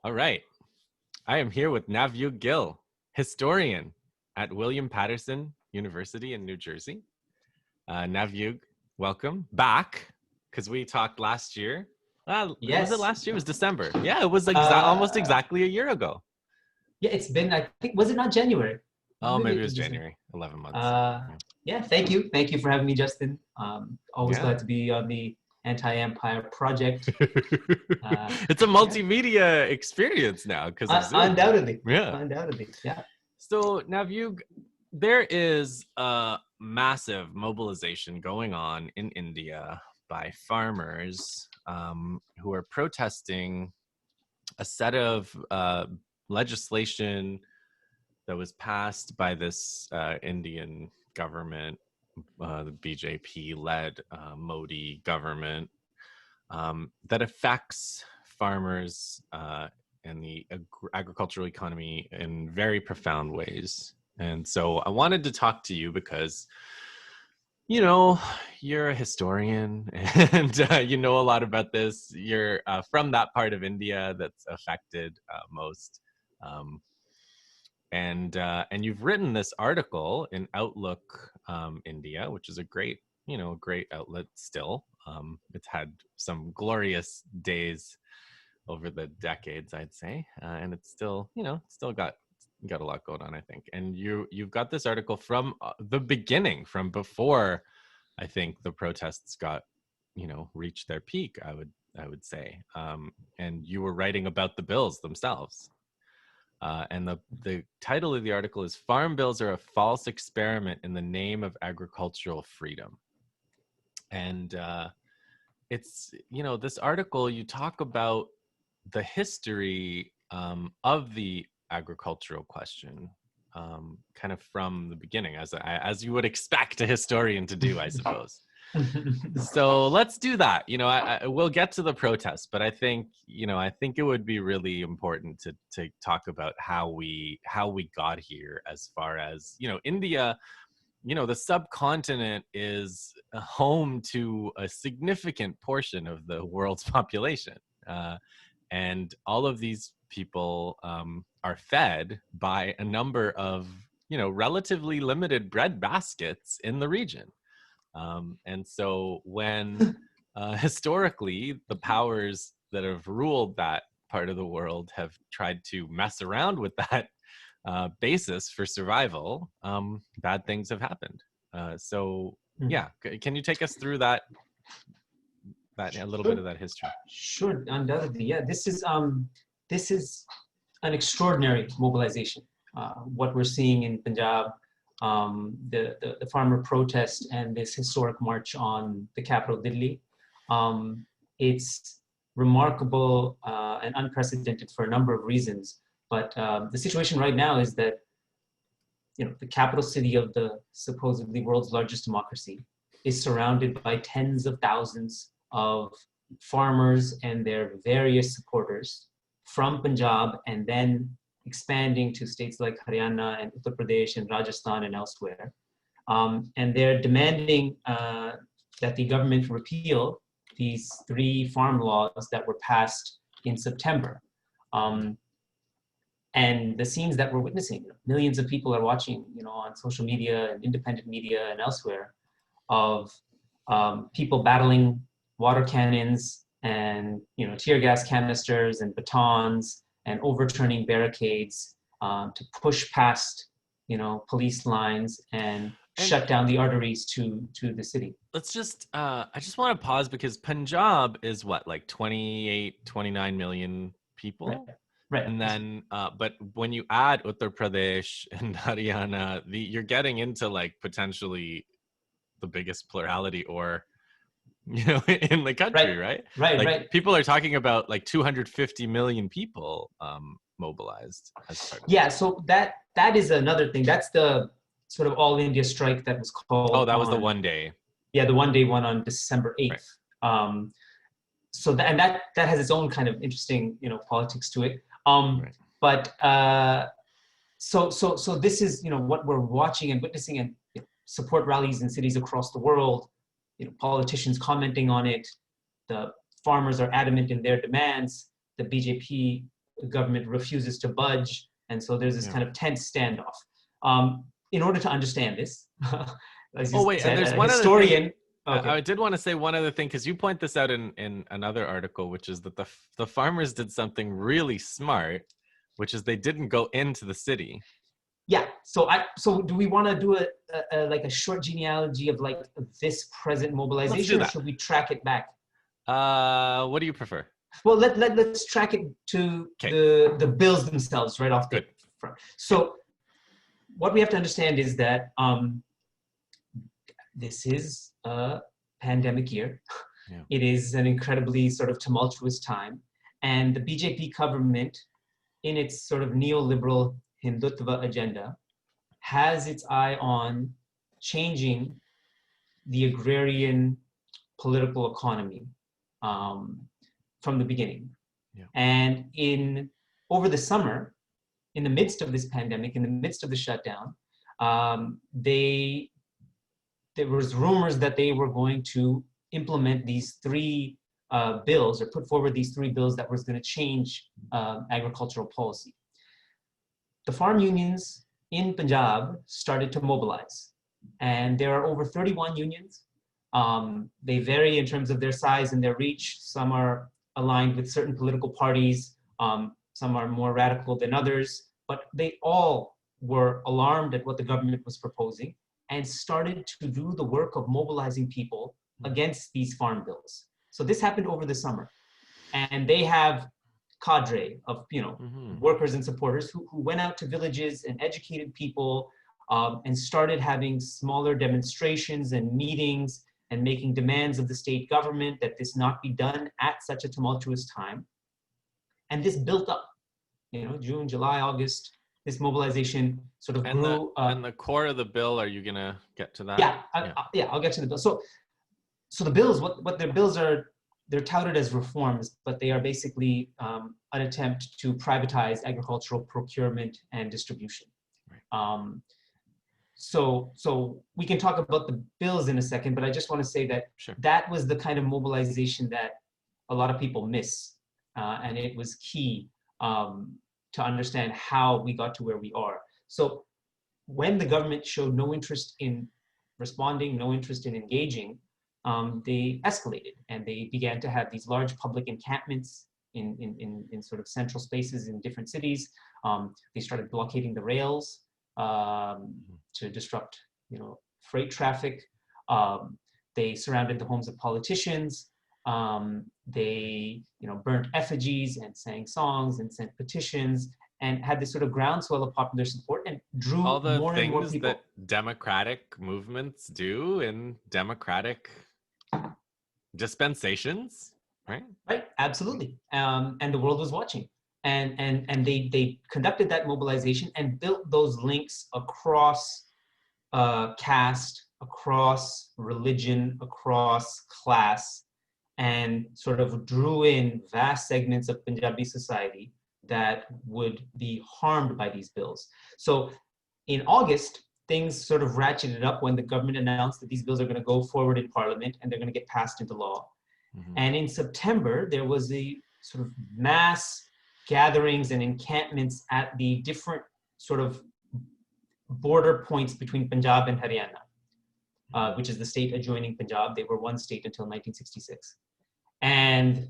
All right. I am here with Navyug Gill, historian at William Patterson University in New Jersey. Navyug, welcome back, because we talked last year. Yes. Was it last year? It was December. Yeah, it was almost exactly a year ago. Yeah, it's been, I think, was it not January? Oh, maybe it was January, 11 months. Yeah, thank you. Thank you for having me, Justin. Always Yeah. glad to be on the Anti-Empire project. It's a multimedia experience now because of Zoom. Undoubtedly. Yeah. Undoubtedly, yeah. So, Navyug, there is a massive mobilization going on in India by farmers who are protesting a set of legislation that was passed by this Indian government, the BJP-led Modi government, that affects farmers and the agricultural economy in very profound ways. And so I wanted to talk to you because, you know, you're a historian and you know a lot about this. You're from that part of India that's affected most. And you've written this article in Outlook India, which is a great outlet still. It's had some glorious days over the decades, I'd say, and it's still, still got a lot going on, I think. And you've got this article from the beginning, from before, I think, the protests got, reached their peak, I would say. And you were writing about the bills themselves. And the title of the article is "Farm Bills Are a False Experiment in the Name of Agricultural Freedom." And it's, this article, you talk about the history of the agricultural question, kind of from the beginning, as you would expect a historian to do, I suppose. So let's do that. We'll get to the protests, but I think it would be really important to talk about how we got here, as far as, India. The subcontinent is home to a significant portion of the world's population. And all of these people are fed by a number of, relatively limited bread baskets in the region. And so when historically the powers that have ruled that part of the world have tried to mess around with that basis for survival, bad things have happened. Yeah, can you take us through that a little bit of that history? Sure, undoubtedly. Yeah, this is an extraordinary mobilization. What we're seeing in Punjab, the farmer protest and this historic march on the capital, Delhi, it's remarkable and unprecedented for a number of reasons. But the situation right now is that, the capital city of the supposedly world's largest democracy is surrounded by tens of thousands of farmers and their various supporters from Punjab, and then expanding to states like Haryana and Uttar Pradesh and Rajasthan and elsewhere. And they're demanding that the government repeal these 3 farm laws that were passed in September. And the scenes that we're witnessing, millions of people are watching, on social media and independent media and elsewhere, of people battling water cannons and, tear gas canisters and batons and overturning barricades to push past, police lines and shut down the arteries to the city. Let's just, I just want to pause, because Punjab is what, like 28, 29 million people? Right. And then, but when you add Uttar Pradesh and Haryana, you're getting into like potentially the biggest plurality, or, in the country, right? Right. People are talking about like 250 million people mobilized as part of that. So that is another thing. That's the sort of all India strike that was called. Oh, that was the one day. Yeah, the one day one on December 8th. Right. So that has its own kind of interesting, politics to it. Right. But so this is, what we're watching and witnessing, and support rallies in cities across the world, politicians commenting on it. The farmers are adamant in their demands. The BJP the government refuses to budge. And so there's this kind of tense standoff. In order to understand this, as you wait, said, and there's a one historian. other thing. Okay. I did want to say one other thing, because you point this out in another article, which is that the farmers did something really smart, which is they didn't go into the city. Yeah. So do we want to do like a short genealogy of like this present mobilization, or should we track it back? What do you prefer? Well, let's track it to the bills themselves right off the front. So what we have to understand is that this is a pandemic year. Yeah. It is an incredibly sort of tumultuous time, and the BJP government, in its sort of neoliberal Hindutva agenda, has its eye on changing the agrarian political economy from the beginning. Yeah. And over the summer, in the midst of this pandemic, in the midst of the shutdown, there was rumors that they were going to implement these three bills, or put forward these three bills that was going to change agricultural policy. The farm unions in Punjab started to mobilize, and there are over 31 unions. They vary in terms of their size and their reach. Some are aligned with certain political parties. Some are more radical than others, but they all were alarmed at what the government was proposing and started to do the work of mobilizing people against these farm bills. So this happened over the summer, and they have cadre of workers and supporters who went out to villages and educated people and started having smaller demonstrations and meetings and making demands of the state government that this not be done at such a tumultuous time. And this built up, June, July, August, this mobilization sort of grew. And the core of the bill, are you going to get to that? Yeah, I'll get to the bill. So the bills, what their bills are, they're touted as reforms, but they are basically an attempt to privatize agricultural procurement and distribution. Right. So we can talk about the bills in a second, but I just want to say that that was the kind of mobilization that a lot of people miss, and it was key to understand how we got to where we are. So when the government showed no interest in responding, no interest in engaging, they escalated, and they began to have these large public encampments in sort of central spaces in different cities. They started blockading the rails to disrupt, freight traffic. They surrounded the homes of politicians. They, burnt effigies and sang songs and sent petitions and had this sort of groundswell of popular support and drew all the more and more things people. that democratic movements do in democratic dispensations, right? Right, absolutely. And the world was watching. And they conducted that mobilization and built those links across caste, across religion, across class, and sort of drew in vast segments of Punjabi society that would be harmed by these bills. So in August, things sort of ratcheted up when the government announced that these bills are going to go forward in parliament and they're going to get passed into law. Mm-hmm. And in September, there was a sort of mass gatherings and encampments at the different sort of border points between Punjab and Haryana, which is the state adjoining Punjab. They were one state until 1966. And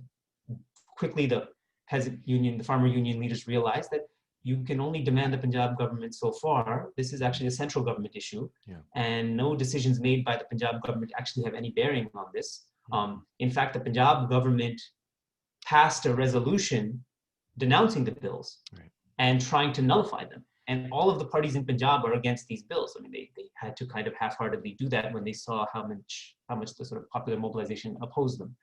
quickly the peasant union, the farmer union leaders realized that you can only demand the Punjab government so far. This is actually a central government issue, and no decisions made by the Punjab government actually have any bearing on this. In fact, the Punjab government passed a resolution denouncing the bills and trying to nullify them. And all of the parties in Punjab are against these bills. I mean, they had to kind of half-heartedly do that when they saw how much the sort of popular mobilization opposed them.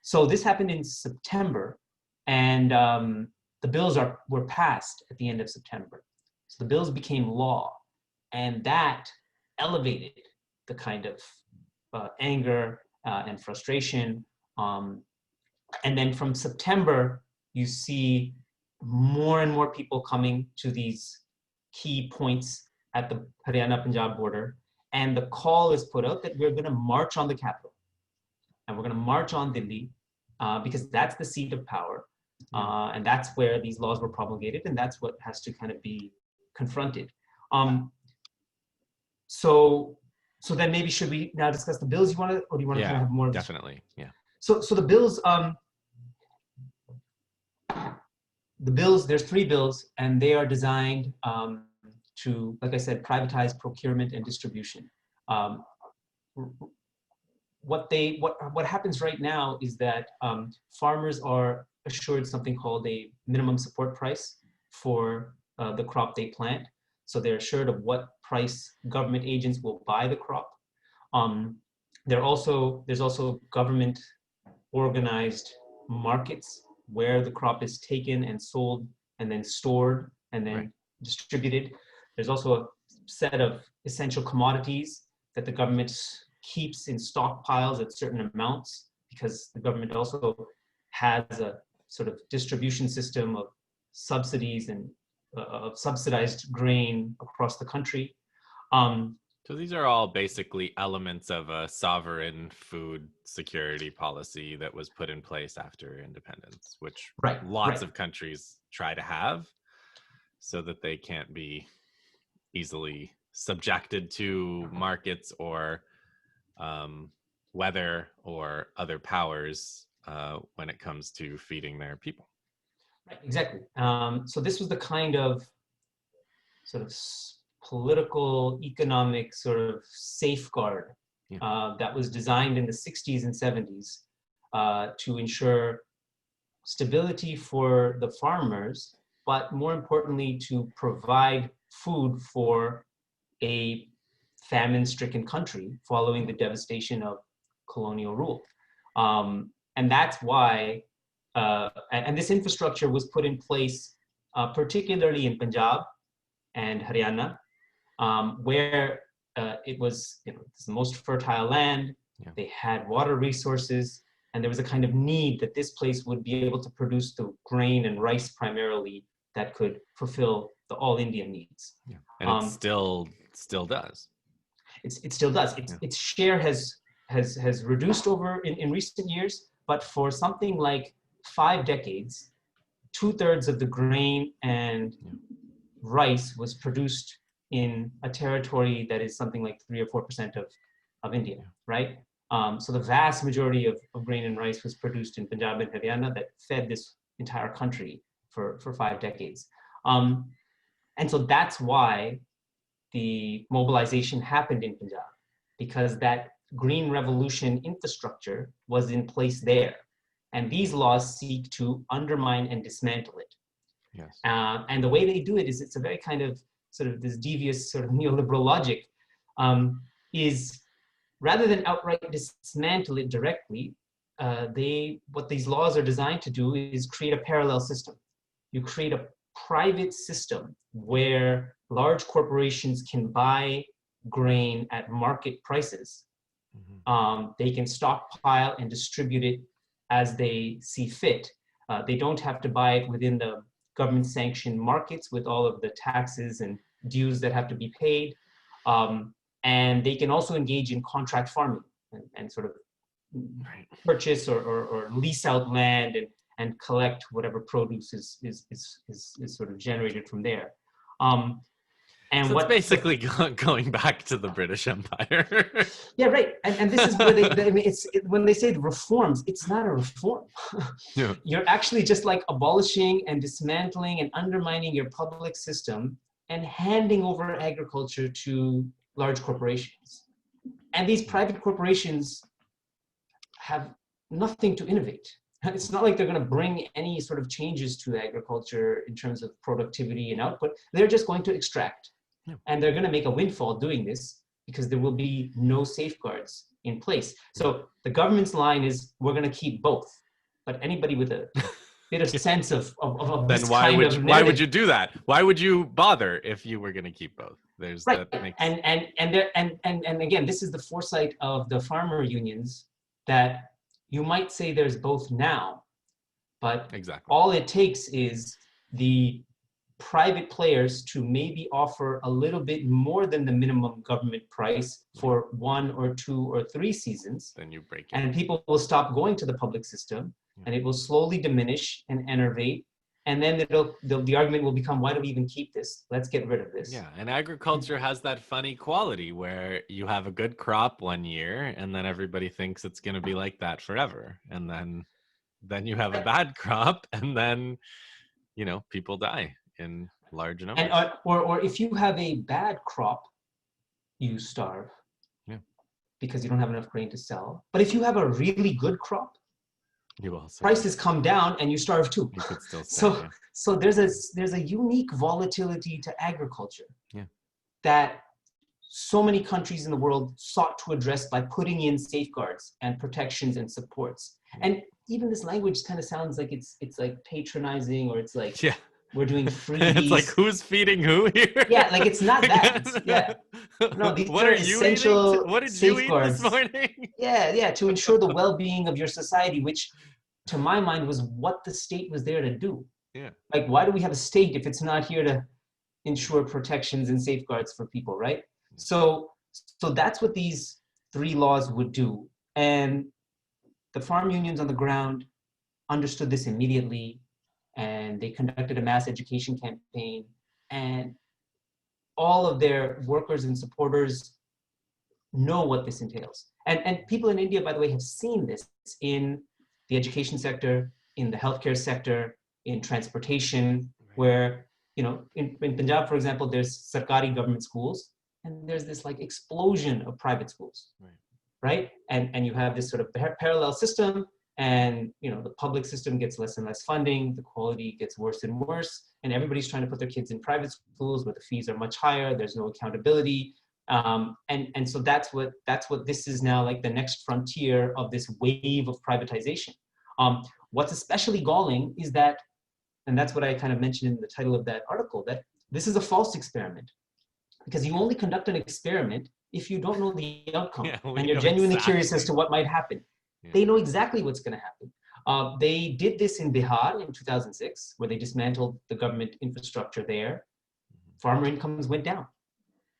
So this happened in September, and the bills were passed at the end of September. So the bills became law, and that elevated the kind of anger and frustration. And then from September, you see more and more people coming to these key points at the Haryana-Punjab border. And the call is put out that we're going to march on the capital. And we're going to march on Delhi because that's the seat of power. And that's where these laws were promulgated, and that's what has to kind of be confronted. So then maybe should we now discuss the bills you want to, or do you want to kind of have more? Definitely, yeah. So the bills, there's 3 bills, and they are designed to, like I said, privatize procurement and distribution. What happens right now is that farmers are assured something called a minimum support price for the crop they plant. So they're assured of what price government agents will buy the crop. There's also government organized markets where the crop is taken and sold and then stored and then distributed. There's also a set of essential commodities that the government keeps in stockpiles at certain amounts, because the government also has a sort of distribution system of subsidies and of subsidized grain across the country. So these are all basically elements of a sovereign food security policy that was put in place after independence, which lots of countries try to have so that they can't be easily subjected to markets or weather or other powers when it comes to feeding their people. Right, exactly. So this was the kind of sort of political, economic sort of safeguard that was designed in the 60s and 70s to ensure stability for the farmers, but more importantly, to provide food for a famine-stricken country following the devastation of colonial rule. And that's why, and this infrastructure was put in place particularly in Punjab and Haryana, where it was, it's the most fertile land. They had water resources, and there was a kind of need that this place would be able to produce the grain and rice primarily that could fulfill the all India needs. And it still does. It still does. Its share has reduced over in recent years, but for something like 5 decades, 2/3 of the grain and rice was produced in a territory that is something like 3 or 4% of India, right? So the vast majority of grain and rice was produced in Punjab and Haryana that fed this entire country for 5 decades. And so that's why the mobilization happened in Punjab, because that green revolution infrastructure was in place there. And these laws seek to undermine and dismantle it. Yes. And the way they do it is, it's a very kind of sort of this devious sort of neoliberal logic, is rather than outright dismantle it directly, what these laws are designed to do is create a parallel system. You create a private system where large corporations can buy grain at market prices. They can stockpile and distribute it as they see fit. They don't have to buy it within the government-sanctioned markets with all of the taxes and dues that have to be paid. And they can also engage in contract farming and sort of purchase or lease out land and collect whatever produce is sort of generated from there. And so it's basically going back to the British Empire. Yeah, right. And this is where when they say the reforms, it's not a reform. You're actually just like abolishing and dismantling and undermining your public system and handing over agriculture to large corporations. And these private corporations have nothing to innovate. It's not like they're going to bring any sort of changes to agriculture in terms of productivity and output. They're just going to extract. And they're going to make a windfall doing this because there will be no safeguards in place. So the government's line is, we're going to keep both. But anybody with a bit of sense of then this why kind would you do that? Why would you bother if you were going to keep both? There's right. That makes... and again, this is the foresight of the farmer unions, that you might say there's both now, but all it takes is the private players to maybe offer a little bit more than the minimum government price for 1 or 2 or 3 seasons. Then you break it. And people will stop going to the public system. and it will slowly diminish and enervate. And then the argument will become, why do we even keep this? Let's get rid of this. Yeah, and agriculture has that funny quality where you have a good crop one year, and then everybody thinks it's going to be like that forever, and then you have a bad crop, and then people die in large numbers. And or if you have a bad crop, you starve. Yeah. Because you don't have enough grain to sell. But if you have a really good crop, you also prices come down and you starve too. You could still stand, so there's a unique volatility to agriculture. Yeah. That so many countries in the world sought to address by putting in safeguards and protections and supports. And even this language kind of sounds like it's like patronizing, or it's like we're doing freebies. It's like, who's feeding who here? Yeah, like it's not that. No, these are essential What did safeguards. you eat this morning? Yeah, to ensure the well-being of your society, which to my mind was what the state was there to do. Yeah. Like, why do we have a state if it's not here to ensure protections and safeguards for people, right? So that's what these 3 laws would do. And the farm unions on the ground understood this immediately, and they conducted a mass education campaign, and all of their workers and supporters know what this entails. And people in India, by the way, have seen this in the education sector, in the healthcare sector, in transportation, where, in Punjab, for example, there's Sarkari government schools, and there's this like explosion of private schools, right? And you have this sort of parallel system, and the public system gets less and less funding, the quality gets worse and worse, and everybody's trying to put their kids in private schools where the fees are much higher, there's no accountability. And so that's what this is now, like the next frontier of this wave of privatization. What's especially galling is that, and that's what I kind of mentioned in the title of that article, that this is a false experiment, because you only conduct an experiment if you don't know the outcome, and you're genuinely curious as to what might happen. They know exactly what's going to happen. They did this in Bihar in 2006, where they dismantled the government infrastructure there. Farmer incomes went down.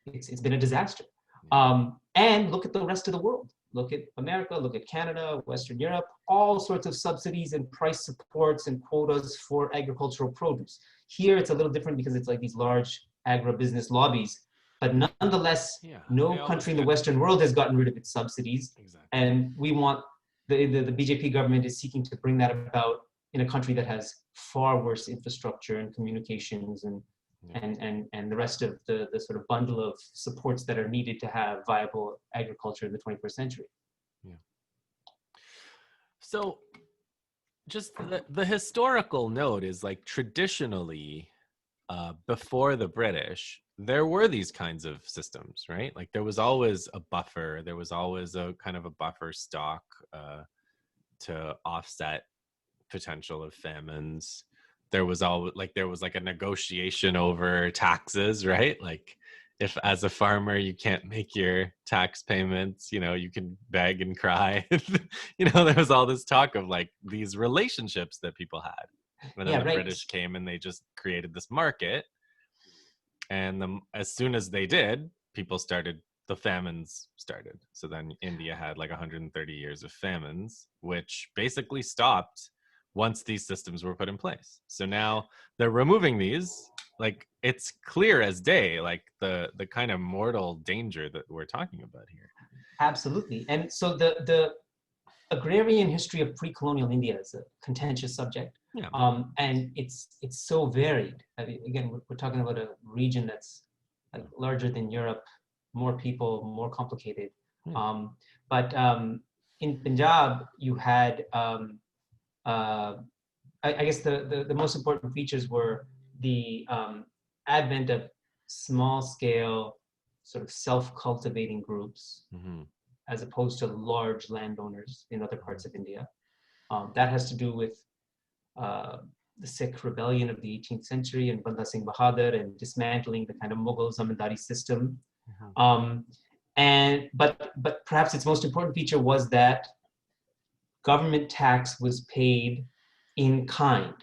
It's been a disaster. And look at the rest of the world. Look at America, look at Canada, Western Europe, all sorts of subsidies and price supports and quotas for agricultural produce. Here, it's a little different because it's like these large agribusiness lobbies. But nonetheless, no country in the Western world has gotten rid of its subsidies. Exactly. And we want, the BJP government is seeking to bring that about in a country that has far worse infrastructure and communications and the rest of the sort of bundle of supports that are needed to have viable agriculture in the 21st century. Yeah. So just the historical note is like, traditionally, before the British, there were these kinds of systems, right? Like there was always a buffer. There was always a kind of a buffer stock to offset potential of famines. There was like a negotiation over taxes, right? Like if as a farmer you can't make your tax payments, you can beg and cry. There was all this talk of like these relationships that people had. And then the British came and they just created this market. And as soon as they did, the famines started. So then India had like 130 years of famines, which basically stopped once these systems were put in place. So now they're removing these, like it's clear as day, like the kind of mortal danger that we're talking about here. Absolutely. And so the agrarian history of pre-colonial India is a contentious subject. Yeah. And it's so varied. I mean, again, we're talking about a region that's like larger than Europe, more people, more complicated. But in Punjab, you had, I guess the most important features were the advent of small-scale, sort of self-cultivating groups, as opposed to large landowners in other parts of India. That has to do with the Sikh rebellion of the 18th century and Banda Singh Bahadur and dismantling the kind of Mughal zamindari system. But perhaps its most important feature was that government tax was paid in kind,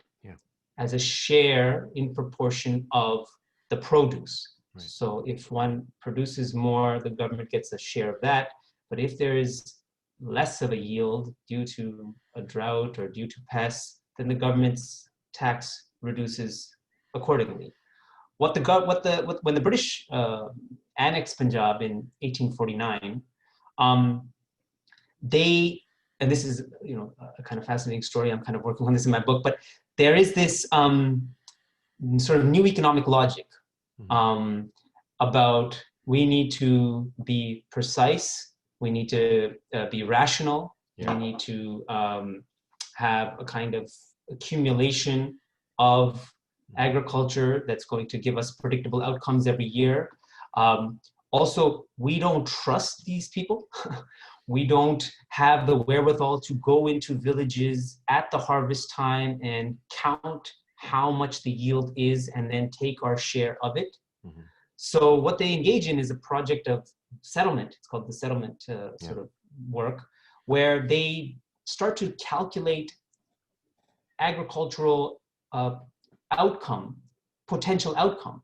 as a share in proportion of the produce. Right. So if one produces more, the government gets a share of that. But if there is less of a yield due to a drought or due to pests, then the government's tax reduces accordingly. When the British annexed Punjab in 1849, and this is a kind of fascinating story. I'm kind of working on this in my book, but there is this sort of new economic logic about we need to be precise, we need to be rational, we need to have a kind of accumulation of agriculture that's going to give us predictable outcomes every year. Also, we don't trust these people. We don't have the wherewithal to go into villages at the harvest time and count how much the yield is and then take our share of it. Mm-hmm. So what they engage in is a project of settlement. It's called the settlement sort of work, where they start to calculate agricultural potential outcome,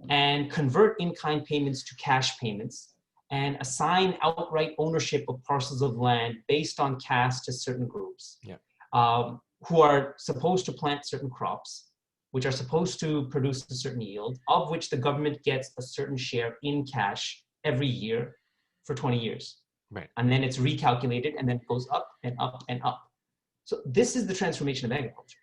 and convert in-kind payments to cash payments, and assign outright ownership of parcels of land based on caste to certain groups who are supposed to plant certain crops, which are supposed to produce a certain yield, of which the government gets a certain share in cash every year for 20 years. Right. And then it's recalculated and then it goes up and up and up. So this is the transformation of agriculture.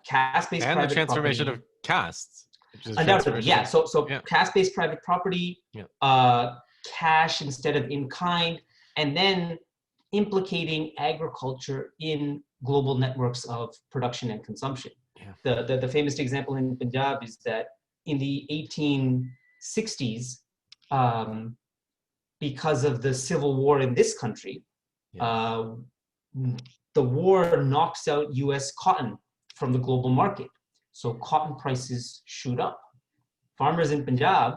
Caste-based private and the transformation property, of castes. Undoubtedly, So caste-based private property, cash instead of in kind, and then implicating agriculture in global networks of production and consumption. The famous example in Punjab is that in the 1860s, because of the civil war in this country, the war knocks out US cotton from the global market. So cotton prices shoot up. Farmers in Punjab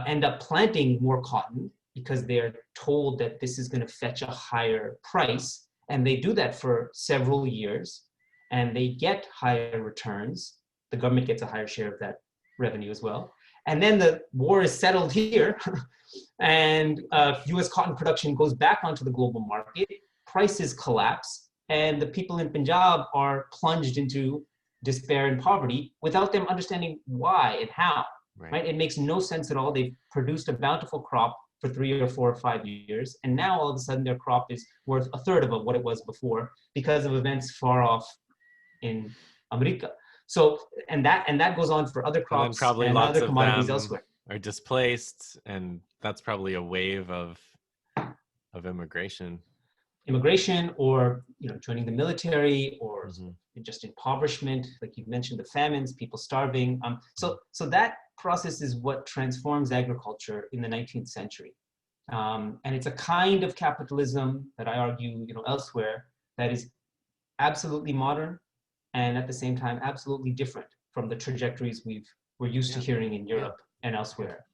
end up planting more cotton because they're told that this is going to fetch a higher price. And they do that for several years and they get higher returns. The government gets a higher share of that revenue as well. And then the war is settled here and US cotton production goes back onto the global market, prices collapse, and the people in Punjab are plunged into despair and poverty without them understanding why and how, right? It makes no sense at all. They've produced a bountiful crop for 3 or 4 or 5 years, and now all of a sudden their crop is worth a third of what it was before because of events far off in America. So, and that goes on for other crops and other commodities elsewhere. Are displaced, and that's probably a wave of immigration, or joining the military, or just impoverishment, like you mentioned, the famines, people starving. So that process is what transforms agriculture in the 19th century, and it's a kind of capitalism that I argue, elsewhere, that is absolutely modern, and at the same time absolutely different from the trajectories we're used to hearing in Europe and elsewhere.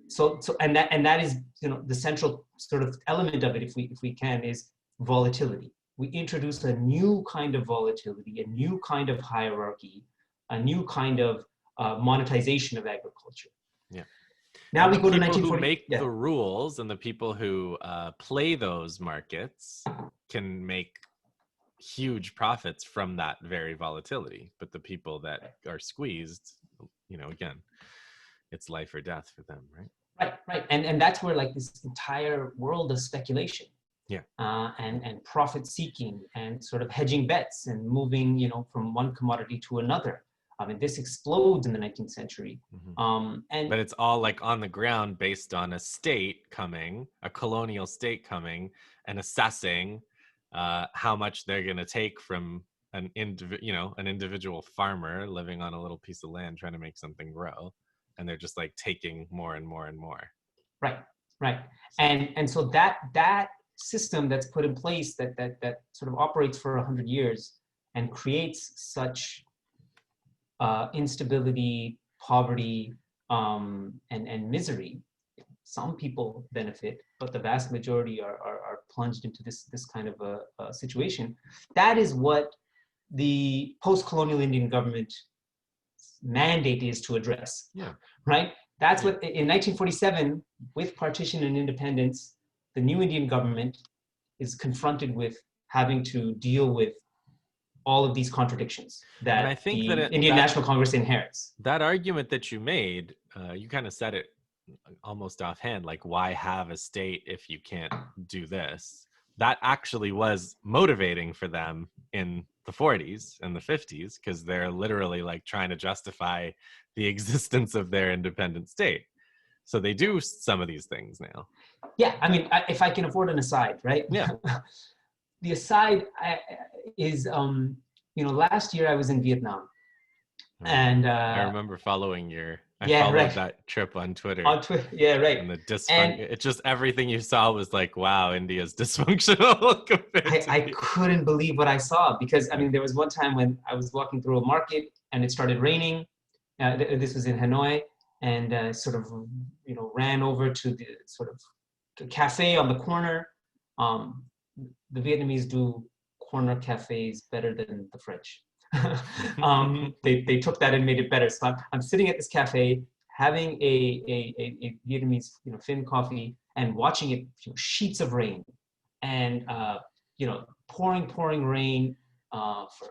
So that is the central sort of element of it, if we can, is volatility. We introduce a new kind of volatility, a new kind of hierarchy, a new kind of monetization of agriculture. Yeah. Now we go to 1940. Who make the rules and the people who play those markets can make huge profits from that very volatility, but the people that are squeezed, again, it's life or death for them, right? Right. And that's where this entire world of speculation and profit seeking and sort of hedging bets and moving, from one commodity to another. I mean, this explodes in the 19th century. But it's all on the ground based on a colonial state coming and assessing how much they're going to take from an individual farmer living on a little piece of land trying to make something grow. And they're just taking more and more and more. Right. And so that system that's put in place that sort of operates for 100 years and creates such instability, poverty, and misery. Some people benefit, but the vast majority are plunged into this kind of a situation. That is what the post-colonial Indian government mandate is to address, right? That's what, in 1947, with partition and independence, the new Indian government is confronted with having to deal with all of these contradictions that I think the that Indian National Congress inherits. That argument that you made, you kind of said it almost offhand, like, why have a state if you can't do this? That actually was motivating for them in the 40s and the 50s, because they're literally like trying to justify the existence of their independent state. So they do some of these things now. Yeah, I mean, if I can afford an aside, right? Yeah. The aside is, last year I was in Vietnam. And I remember following I yeah, followed right. that trip on Twitter. On Twitter, yeah, right. And the it's just everything you saw was like, wow, India's dysfunctional compared to I couldn't believe what I saw, because I mean, there was one time when I was walking through a market and it started raining. This was in Hanoi, and sort of, ran over to the sort of cafe on the corner. The Vietnamese do corner cafes better than the French. They took that and made it better. So I'm sitting at this cafe having a Vietnamese thin coffee and watching it, sheets of rain, and pouring rain for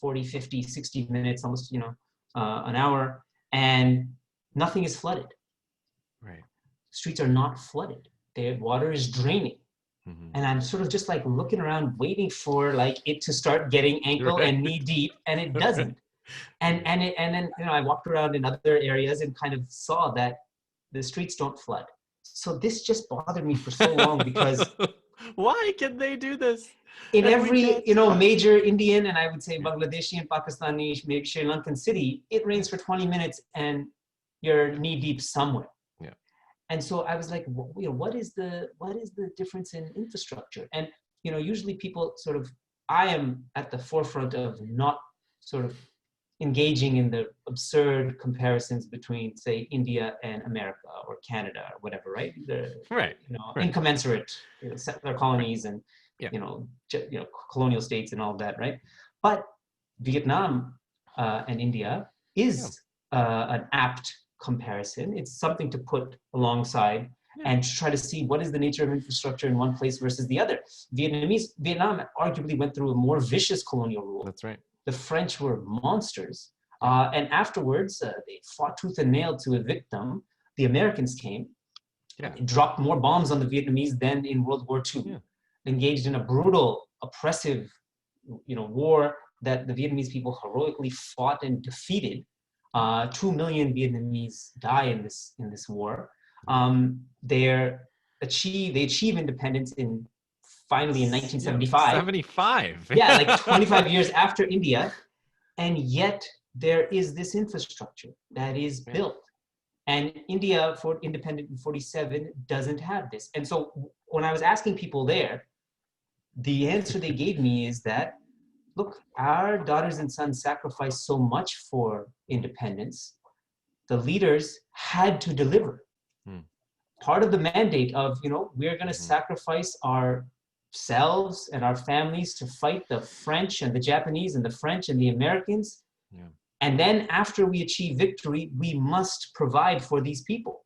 40, 50, 60 minutes, almost an hour, and nothing is flooded. Right. Streets are not flooded. The water is draining. Mm-hmm. And I'm sort of just like looking around, waiting for like it to start getting ankle and knee deep, and it doesn't. And then I walked around in other areas and kind of saw that the streets don't flood. So this just bothered me for so long, because why can they do this? In every major Indian, and I would say Bangladeshi and Pakistani, maybe Sri Lankan city, it rains for 20 minutes and you're knee deep somewhere. And so I was like, what is the difference in infrastructure? And usually people I am at the forefront of not sort of engaging in the absurd comparisons between, say, India and America or Canada or whatever, right? Right. Incommensurate settler colonies and colonial states and all of that, right? But Vietnam and India is an apt comparison. It's something to put alongside and try to see what is the nature of infrastructure in one place versus the other. Vietnam arguably went through a more vicious colonial rule. That's right. The French were monsters. And afterwards, they fought tooth and nail to evict them. The Americans came, dropped more bombs on the Vietnamese than in World War II, engaged in a brutal, oppressive, war that the Vietnamese people heroically fought and defeated. 2 million Vietnamese die in this war. They achieve independence finally in 1975. 75. Yeah, like 25 years after India, and yet there is this infrastructure that is built. And India, for independent in 47, doesn't have this. And so when I was asking people there, the answer they gave me is that, look, our daughters and sons sacrificed so much for independence. The leaders had to deliver. Part of the mandate of, we're going to sacrifice ourselves and our families to fight the French and the Japanese and the French and the Americans. And then after we achieve victory, we must provide for these people.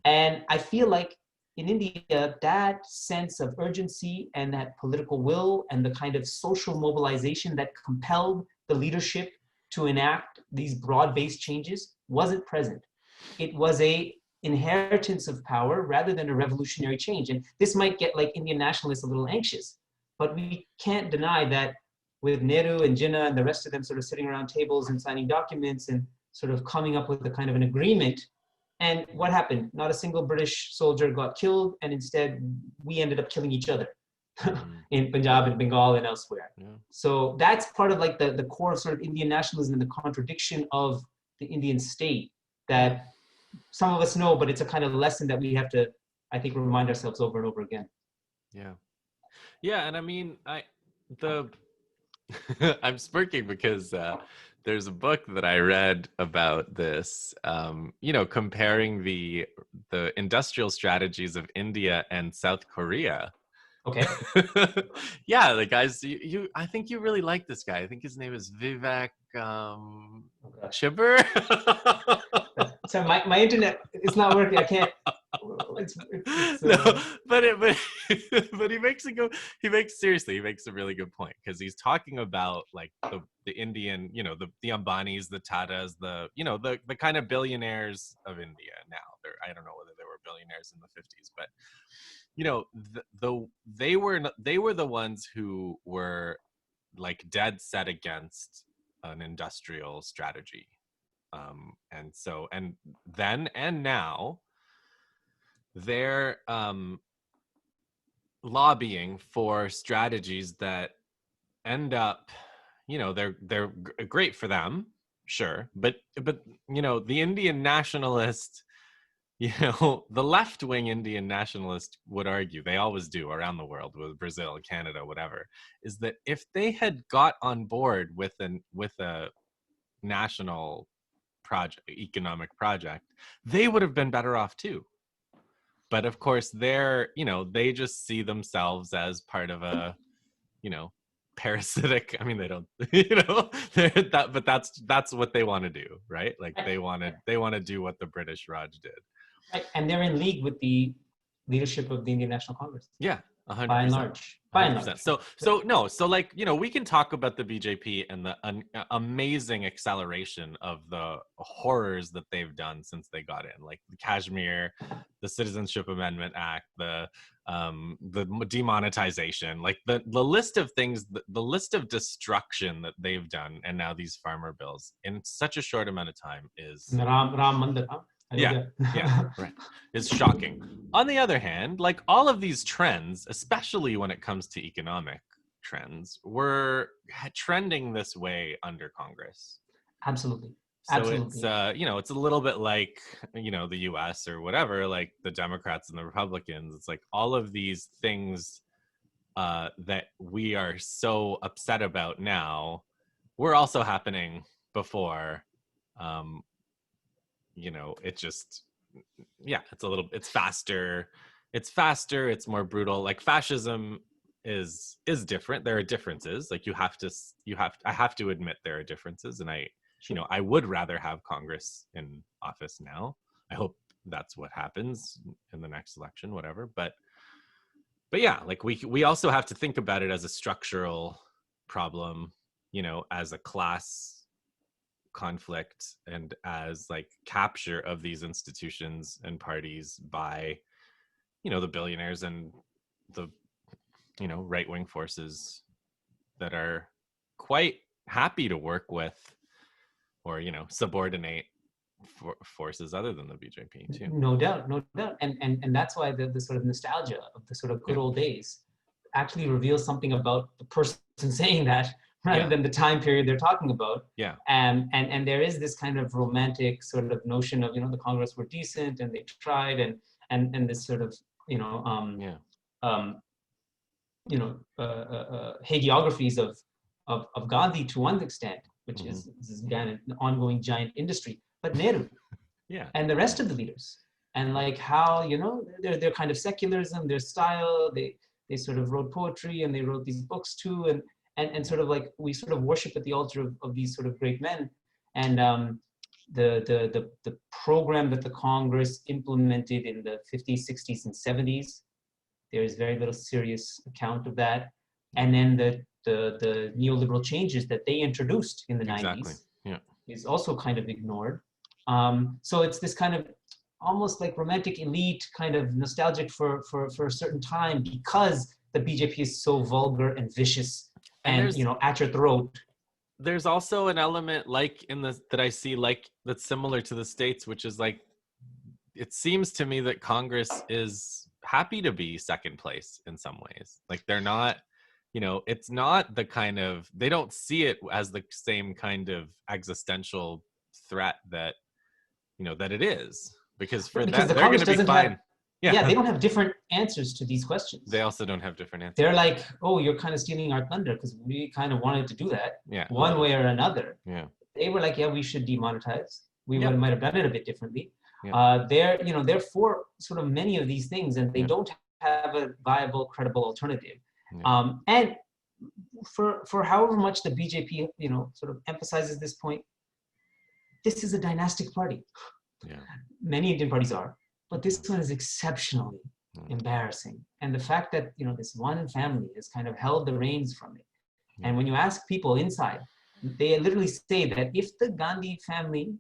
And I feel like in India, that sense of urgency and that political will and the kind of social mobilization that compelled the leadership to enact these broad-based changes wasn't present. It was an inheritance of power rather than a revolutionary change. And this might get like Indian nationalists a little anxious, but we can't deny that with Nehru and Jinnah and the rest of them sort of sitting around tables and signing documents and sort of coming up with a kind of an agreement. And what happened? Not a single British soldier got killed, and instead we ended up killing each other in Punjab and Bengal and elsewhere. So that's part of like the core of sort of Indian nationalism and the contradiction of the Indian state that some of us know, but it's a kind of lesson that we have to, I think, remind ourselves over and over again. Yeah, and I mean, I'm smirking because there's a book that I read about this, comparing the industrial strategies of India and South Korea. Okay. Yeah, the guys, I think you really like this guy. I think his name is Vivek Chibber. So my internet is not working. I can't. No, but but he makes he makes a really good point, because he's talking about like the Indian, the Ambanis, the Tatas, the kind of billionaires of India now. I don't know whether they were billionaires in the 50s, but they were the ones who were like dead set against an industrial strategy, and then and now they're lobbying for strategies that end up, they're great for them, sure, but the Indian nationalist, the left-wing Indian nationalist would argue, they always do around the world, with Brazil, Canada, whatever, is that if they had got on board with a national economic project, they would have been better off too. But of course, they just see themselves as part of a, parasitic. I mean, they don't, but that's what they want to do, right? Like they want to do what the British Raj did. Right. And they're in league with the leadership of the Indian National Congress. Yeah, 100%. By and large. By and large. So like, we can talk about the BJP and the amazing acceleration of the horrors that they've done since they got in, like the Kashmir, the Citizenship Amendment Act, the demonetization, like the list of things, the list of destruction that they've done, and now these farmer bills in such a short amount of time is Ram Mandir, huh? Yeah, right. It's shocking. On the other hand, like all of these trends, especially when it comes to economic trends, were trending this way under Congress. Absolutely. So Absolutely. it's it's a little bit like, the US or whatever, like the Democrats and the Republicans. It's like all of these things that we are so upset about now were also happening before. It just, it's faster, it's more brutal. Like fascism is different. There are differences. Like I have to admit there are differences, and I would rather have Congress in office now. I hope that's what happens in the next election, whatever. But yeah, like we also have to think about it as a structural problem, as a class conflict, and as like capture of these institutions and parties by the billionaires and the right-wing forces that are quite happy to work with or subordinate forces other than the BJP too. No doubt. And that's why the sort of nostalgia of the sort of good old days actually reveals something about the person saying that, rather than the time period they're talking about. Yeah. And there is this kind of romantic sort of notion of, the Congress were decent and they tried, and this sort of, hagiographies of Gandhi to one extent, which is again an ongoing giant industry, but Nehru and the rest of the leaders, and like how, they're kind of secularism, their style, they sort of wrote poetry and they wrote these books too, and sort of like we sort of worship at the altar of these sort of great men. And the program that the Congress implemented in the 50s, 60s, and 70s, there is very little serious account of that. And then the neoliberal changes that they introduced in the 90s is also kind of ignored. So it's this kind of almost like romantic elite, kind of nostalgic for a certain time, because the BJP is so vulgar and vicious and at your throat. There's also an element like that I see, like that's similar to the States, which is like, it seems to me that Congress is happy to be second place in some ways. Like they're not, it's not the kind of, they don't see it as the same kind of existential threat that, that it is, because for that, they're going to be fine. They don't have different answers to these questions. They also don't have different answers. They're like, oh, you're kind of stealing our thunder because we kind of wanted to do that one way or another. Yeah. They were like, we should demonetize. We might have done it a bit differently. Yeah. They're for sort of many of these things, and they don't have a viable, credible alternative. Yeah. And for however much the BJP, sort of emphasizes this point, this is a dynastic party. Yeah. Many Indian parties are. But this one is exceptionally embarrassing. And the fact that, this one family has kind of held the reins from it. And when you ask people inside, they literally say that if the Gandhi family,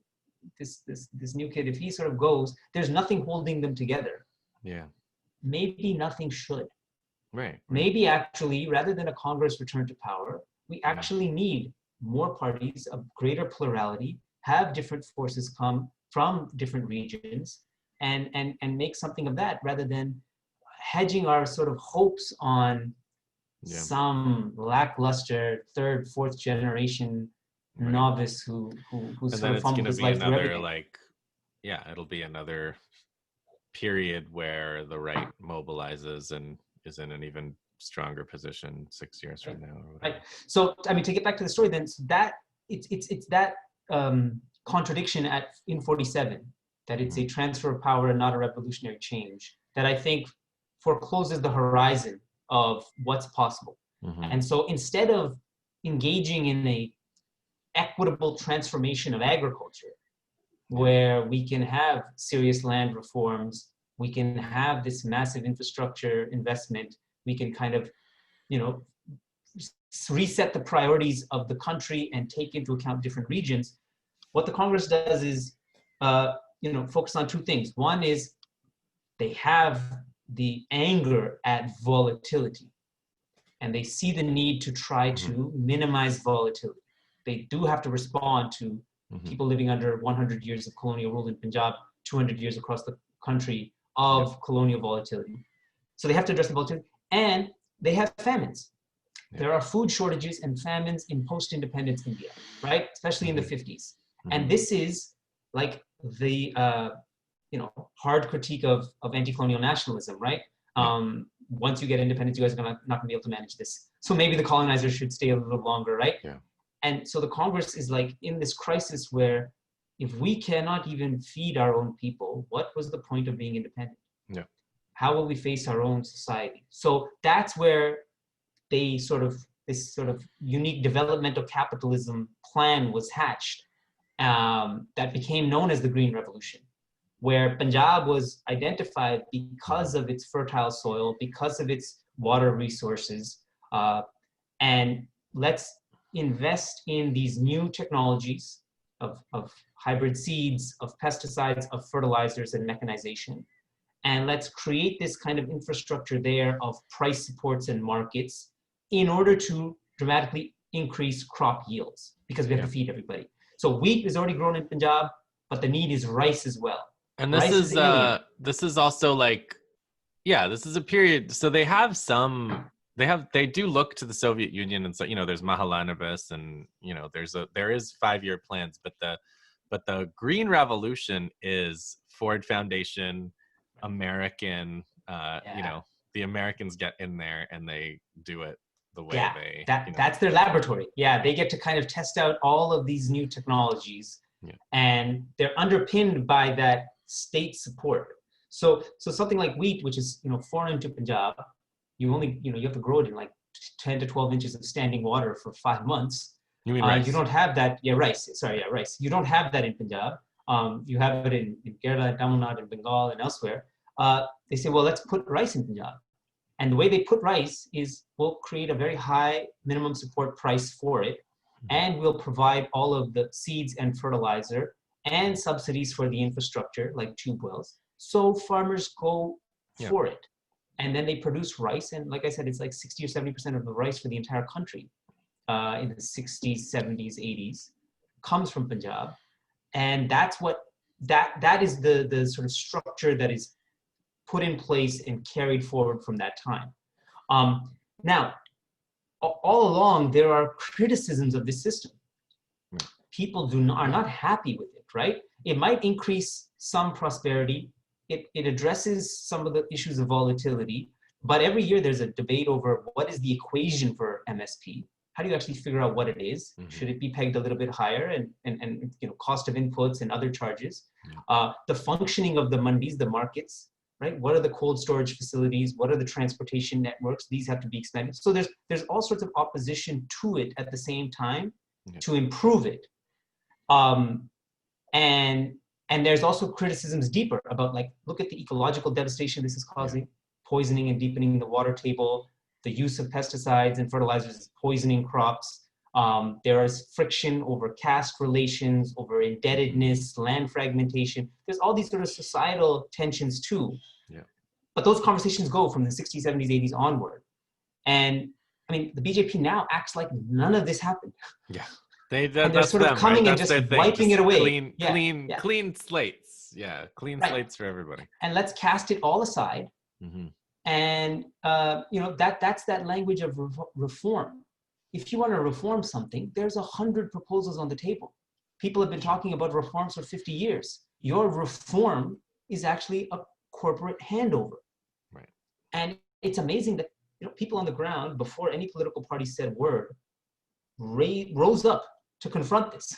this new kid, if he sort of goes, there's nothing holding them together. Yeah. Maybe nothing should. Right. Maybe actually, rather than a Congress return to power, we actually need more parties, a greater plurality, have different forces come from different regions, and make something of that, rather than hedging our sort of hopes on some lackluster third, fourth generation novice who sort of fumbled his life through everything. It'll be another period where the right mobilizes and is in an even stronger position 6 years from now. Or right. So, I mean, to get back to the story, then, so that it's that contradiction in 47, that it's a transfer of power and not a revolutionary change, that I think forecloses the horizon of what's possible. And so, instead of engaging in a equitable transformation of agriculture, where we can have serious land reforms, we can have this massive infrastructure investment, we can kind of, reset the priorities of the country and take into account different regions. What the Congress does is, focus on two things. One is they have the anger at volatility, and they see the need to try to minimize volatility. They do have to respond to people living under 100 years of colonial rule in Punjab, 200 years across the country of colonial volatility. So they have to address the volatility, and they have famines. There are food shortages and famines in post-independence India, right? Especially in the 50s. And this is like the hard critique of anti-colonial nationalism, right? Once you get independence, you guys are not going to be able to manage this. So maybe the colonizers should stay a little longer, right? Yeah. And so the Congress is like in this crisis where if we cannot even feed our own people, what was the point of being independent? Yeah. How will we face our own society? So that's where this sort of unique developmental capitalism plan was hatched, that became known as the Green Revolution, where Punjab was identified because of its fertile soil, because of its water resources, and let's invest in these new technologies of hybrid seeds, of pesticides, of fertilizers and mechanization. And let's create this kind of infrastructure there of price supports and markets in order to dramatically increase crop yields, because we have to feed everybody. So wheat is already grown in Punjab, but the need is rice as well. And this is also this is a period. So they do look to the Soviet Union, and so there's Mahalanobis, and there is 5-year plans, but the Green Revolution is Ford Foundation, American. The Americans get in there and they do it the way that's their laboratory. They get to kind of test out all of these new technologies, and they're underpinned by that state support. So something like wheat, which is foreign to Punjab, you only you have to grow it in like 10 to 12 inches of standing water for 5 months. You mean rice? You don't have that. Rice. Sorry, rice. You don't have that in Punjab. You have it in Kerala, Tamil Nadu, and Bengal, and elsewhere. They say, well, let's put rice in Punjab. And the way they put rice is we'll create a very high minimum support price for it, and we'll provide all of the seeds and fertilizer and subsidies for the infrastructure, like tube wells. So farmers go for it. And then they produce rice. And like I said, it's like 60 or 70% of the rice for the entire country in the 60s, 70s, 80s comes from Punjab. And that's what, that is the sort of structure that is put in place and carried forward from that time. Now, all along, there are criticisms of this system. People are not happy with it, right? It might increase some prosperity. It addresses some of the issues of volatility, but every year there's a debate over what is the equation for MSP. How do you actually figure out what it is? Should it be pegged a little bit higher, and cost of inputs and other charges? The functioning of the mandis, the markets, right? What are the cold storage facilities? What are the transportation networks? These have to be expanded. So there's all sorts of opposition to it at the same time to improve it. And And there's also criticisms deeper about, like, look at the ecological devastation this is causing, poisoning and deepening the water table, the use of pesticides and fertilizers is poisoning crops. There is friction over caste relations, over indebtedness, land fragmentation. There's all these sort of societal tensions too. Yeah. But those conversations go from the 60s, 70s, 80s onward. And I mean, the BJP now acts like none of this happened. Yeah. And they're That's sort of them, coming right? and That's just their wiping thing. it away. Clean slates. Yeah, clean slates for everybody. And let's cast it all aside. Mm-hmm. And that's that language of reform. If you want to reform something, there's 100 proposals on the table. People have been talking about reforms for 50 years. Your reform is actually a corporate handover. Right. And it's amazing that people on the ground, before any political party said a word, rose up to confront this.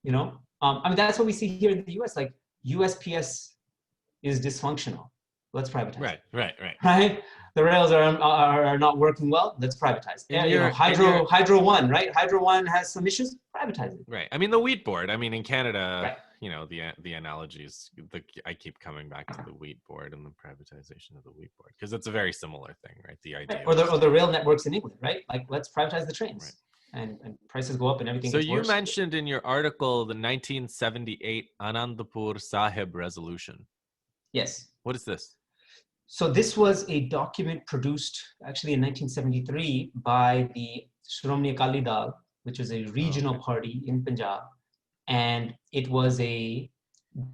Yeah. I mean, that's what we see here in the US. Like, USPS is dysfunctional. Let's privatize. Right. The rails are not working well. Let's privatize. Hydro One, right? Hydro One has some issues. Privatize it. Right. I mean, the wheat board. I mean, in Canada, right. The analogies. I keep coming back to the wheat board and the privatization of the wheat board because it's a very similar thing, right? The idea. Right. Or the rail networks in England, right? Like, let's privatize the trains. Right. And prices go up and everything gets worse. So you mentioned in your article the 1978 Anandapur Sahib resolution. Yes. What is this? So this was a document produced actually in 1973 by the Shromani Akali Dal, which is a regional party in Punjab. And it was a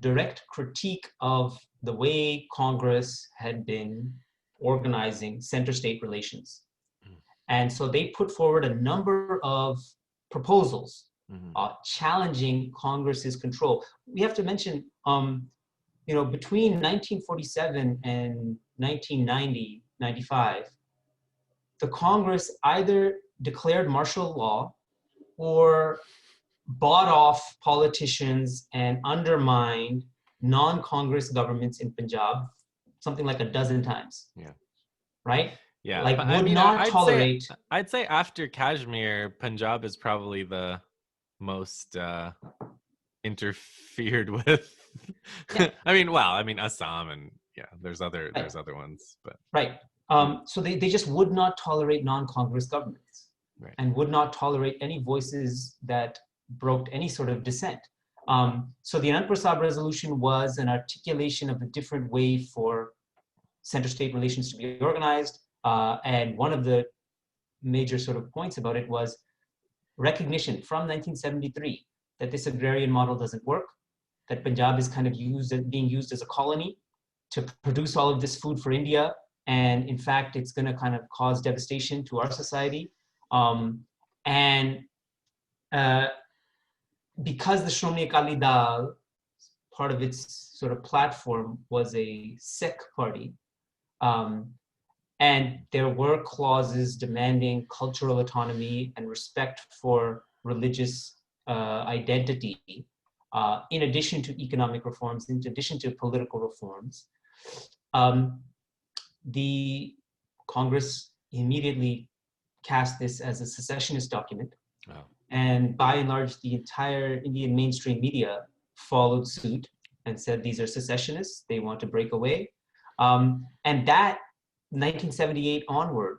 direct critique of the way Congress had been organizing center-state relations. And so they put forward a number of proposals challenging Congress's control. We have to mention, between 1947 and 1990, 95, the Congress either declared martial law or bought off politicians and undermined non-Congress governments in Punjab something like a dozen times. Yeah. Right? Yeah, like would not tolerate. I'd say after Kashmir, Punjab is probably the most interfered with. Yeah. I mean Assam and there's other ones, but right. So they just would not tolerate non-Congress governments, right, and would not tolerate any voices that broke any sort of dissent. So the Anandapur Sahib resolution was an articulation of a different way for center-state relations to be organized. And one of the major sort of points about it was recognition from 1973 that this agrarian model doesn't work, that Punjab is kind of being used as a colony to produce all of this food for India. And in fact, it's going to kind of cause devastation to our society. Because the Shromani Akali Dal, part of its sort of platform was a Sikh party, and there were clauses demanding cultural autonomy and respect for religious identity, in addition to economic reforms, in addition to political reforms. The Congress immediately cast this as a secessionist document. Wow. And by and large, the entire Indian mainstream media followed suit and said these are secessionists, they want to break away. And that 1978 onward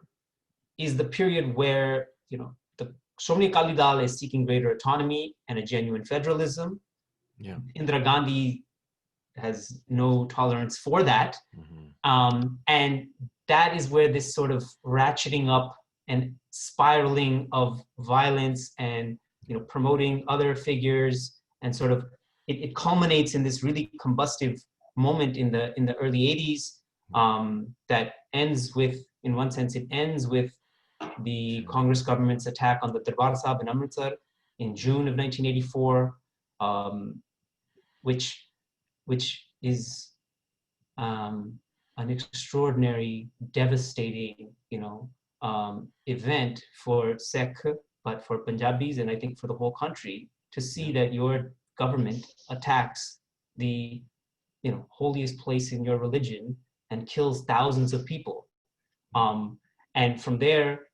is the period where the Shromani Akali Dal is seeking greater autonomy and a genuine federalism. Yeah. Indira Gandhi has no tolerance for that. Mm-hmm. And that is where this sort of ratcheting up and spiraling of violence and promoting other figures, and sort of it culminates in this really combustive moment in the early 80s that ends with, in one sense, it ends with the Congress government's attack on the Darbar Sahib in Amritsar in June of 1984, which is an extraordinary, devastating, event for Sikh, but for Punjabis, and I think for the whole country, to see that your government attacks the holiest place in your religion and kills thousands of people. And from there,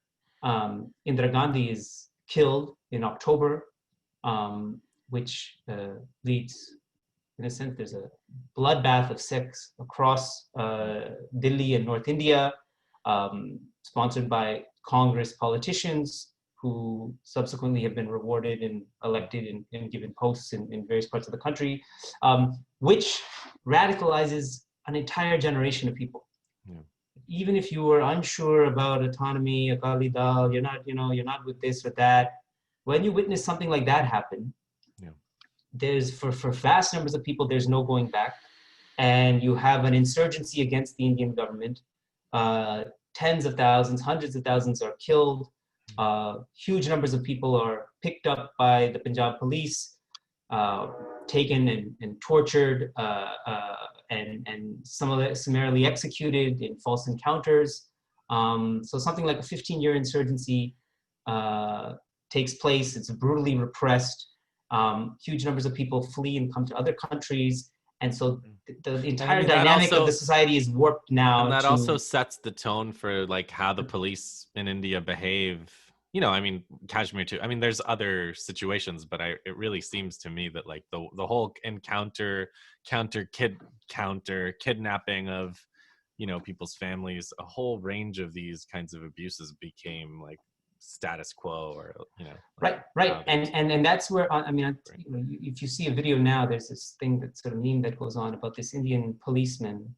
Indira Gandhi is killed in October, which leads in a sense, there's a bloodbath of Sikhs across Delhi and North India, sponsored by Congress politicians who subsequently have been rewarded and elected and given posts in various parts of the country, which radicalizes an entire generation of people. Yeah. Even if you were unsure about autonomy, Akali Dal, you're not with this or that. When you witness something like that happen, Yeah. there's for vast numbers of people, there's no going back, and you have an insurgency against the Indian government. Tens of thousands, hundreds of thousands are killed. Huge numbers of people are picked up by the Punjab police, taken and tortured, and some of it summarily executed in false encounters. So something like a 15-year insurgency takes place. It's brutally repressed. Huge numbers of people flee and come to other countries. And so the entire dynamic of the society is warped now. And that also sets the tone for like how the police in India behave. You know, I mean, Kashmir too. I mean, there's other situations, but it really seems to me that like the whole kidnapping of, you know, people's families, a whole range of these kinds of abuses became like status quo, or you know, like right, and that's where I mean, you know, if you see a video now, there's this thing that sort of meme that goes on about this Indian policeman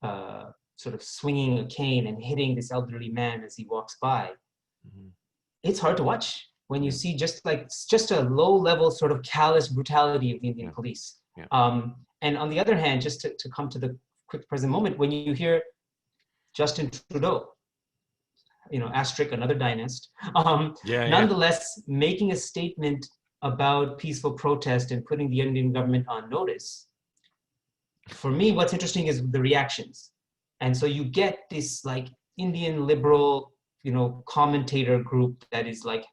sort of swinging a cane and hitting this elderly man as he walks by. Mm-hmm. It's hard to watch when you see just a low level sort of callous brutality of the Indian police. Yeah. And on the other hand, just to come to the quick present moment, when you hear Justin Trudeau, you know, asterisk, another dynast, nonetheless, making a statement about peaceful protest and putting the Indian government on notice. For me, what's interesting is the reactions. And so you get this like Indian liberal, you know, commentator group that is like,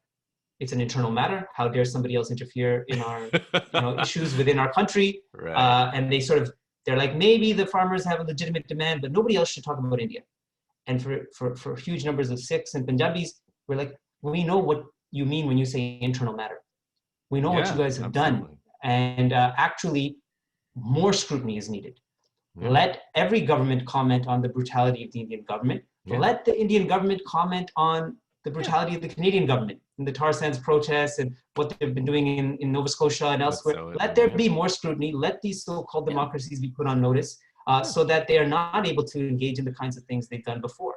it's an internal matter. How dare somebody else interfere in our you know, issues within our country? Right. And they're like, maybe the farmers have a legitimate demand, but nobody else should talk about India. And for huge numbers of Sikhs and Punjabis, we're like, we know what you mean when you say internal matter. We know what you guys have done. And actually, more scrutiny is needed. Yeah. Let every government comment on the brutality of the Indian government. Yeah. Let the Indian government comment on the brutality of the Canadian government in the tar sands protests and what they've been doing in Nova Scotia and elsewhere. Let there be more scrutiny. Let these so-called democracies be put on notice. So that they are not able to engage in the kinds of things they've done before.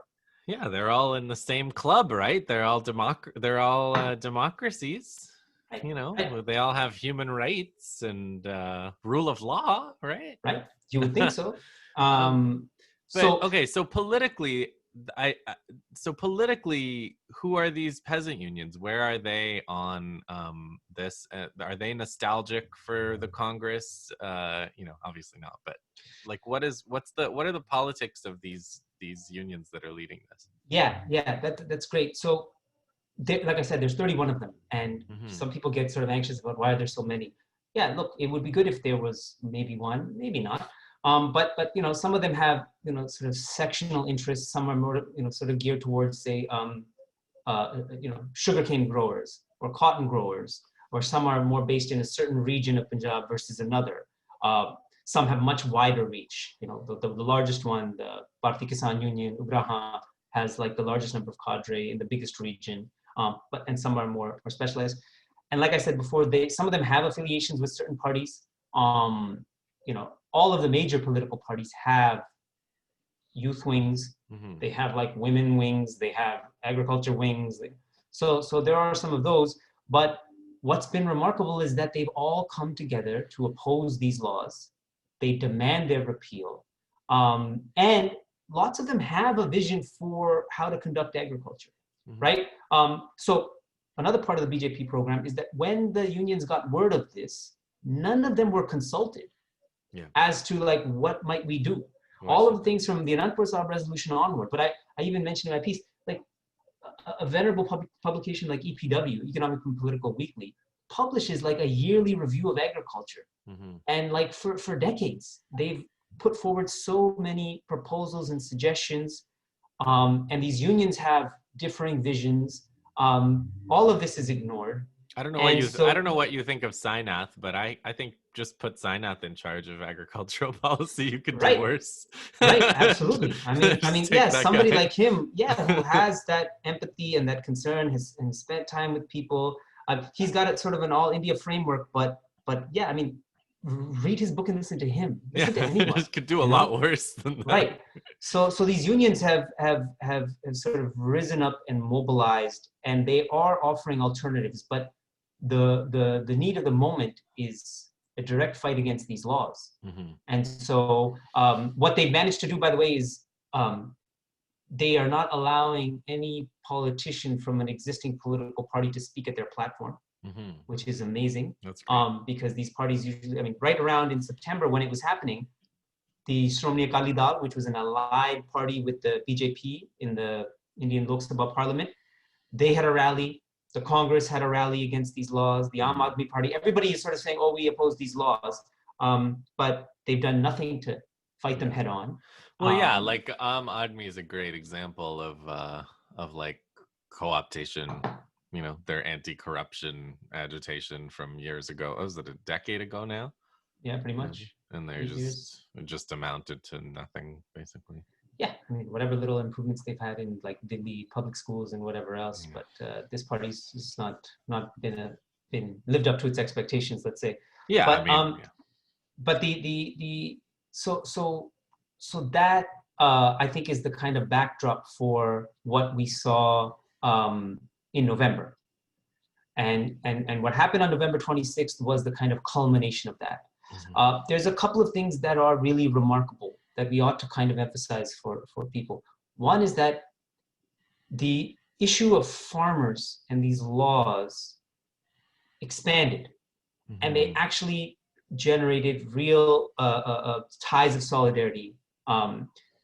Yeah, they're all in the same club, right? They're all democracies. Right. You know, they all have human rights and rule of law, right? Right. You would think so. So politically, who are these peasant unions? Where are they on this? Are they nostalgic for the Congress? You know, obviously not. But like, what are the politics of these unions that are leading this? Yeah, that's great. So, like I said, there's 31 of them, and some people get sort of anxious about why are there so many. Yeah, look, it would be good if there was maybe one, maybe not. But you know, some of them have, you know, sort of sectional interests. Some are more, you know, sort of geared towards, say, you know, sugarcane growers or cotton growers, or some are more based in a certain region of Punjab versus another. Some have much wider reach. You know, the largest one, the Peasant Union, Agrarian, has like the largest number of cadre in the biggest region. And some are more specialized. And like I said before, some of them have affiliations with certain parties. You know, all of the major political parties have youth wings. They have like women wings. They have agriculture wings. So there are some of those. But what's been remarkable is that they've all come together to oppose these laws. They demand their repeal. And lots of them have a vision for how to conduct agriculture, right? So another part of the BJP program is that when the unions got word of this, none of them were consulted as to like, what might we do? All of the things from the Anandapur Sahib resolution onward. But I even mentioned in my piece, like a venerable publication like EPW, Economic and Political Weekly, publishes like a yearly review of agriculture. And like for decades, they've put forward so many proposals and suggestions. And these unions have differing visions. All of this is ignored. I don't know And I so, don't know what you think of Synath, but I think just put Synath in charge of agricultural policy. You could do right, worse. right, absolutely. Just take yes, that somebody guy. like him, yeah, who has that empathy and that concern, and spent time with people. He's got a sort of an all India framework, but yeah, read his book and listen to him. Yeah, Listen to anyone, just could do a you lot know? worse than that. Right. So these unions have sort of risen up and mobilized, and they are offering alternatives. But the need of the moment is a direct fight against these laws. Mm-hmm. And so what they've managed to do, by the way, is they are not allowing any politician from an existing political party to speak at their platform, Mm-hmm. which is amazing. That's great. Because these parties usually, right around in September when it was happening, the Shromani Akali Dal, which was an allied party with the BJP in the Indian Lok Sabha Parliament, they had a rally. The Congress had a rally against these laws. The Aam Aadmi Party, everybody is sort of saying, "Oh, we oppose these laws," but they've done nothing to fight them head on. Well, yeah, like Admi is a great example of like co-optation. You know, their anti-corruption agitation from years ago. Oh, was it a decade ago now? Yeah, pretty much. And they're 8 years. just amounted to nothing, basically. Yeah, whatever little improvements they've had in like Delhi public schools and whatever else, but this party's just not been lived up to its expectations, let's say. Yeah, But yeah. but the so that I think is the kind of backdrop for what we saw in November, and what happened on November 26th was the kind of culmination of that. Mm-hmm. There's a couple of things that are really remarkable that we ought to kind of emphasize for people. One is that the issue of farmers and these laws expanded, Mm-hmm. and they actually generated real ties of solidarity.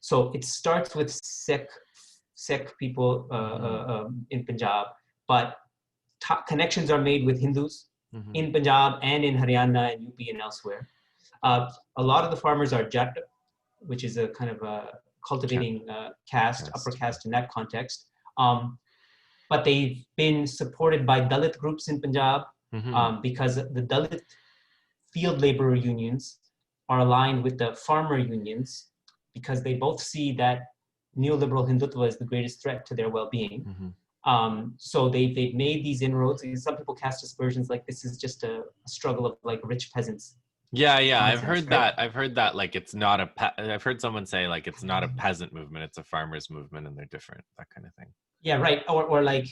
So it starts with Sikh people in Punjab, but connections are made with Hindus in Punjab and in Haryana and UP and elsewhere. A lot of the farmers are Jat, which is a kind of a cultivating caste, upper caste in that context. But they've been supported by Dalit groups in Punjab because the Dalit field laborer unions are aligned with the farmer unions because they both see that neoliberal Hindutva is the greatest threat to their well-being. So they've made these inroads. Some people cast aspersions like this is just a struggle of like rich peasants. Yeah, Nonsense, I've heard right? that. I've heard that like it's not a. I've heard someone say like it's not a peasant movement; it's a farmers' movement, and they're different. That kind of thing. Yeah, right. Or like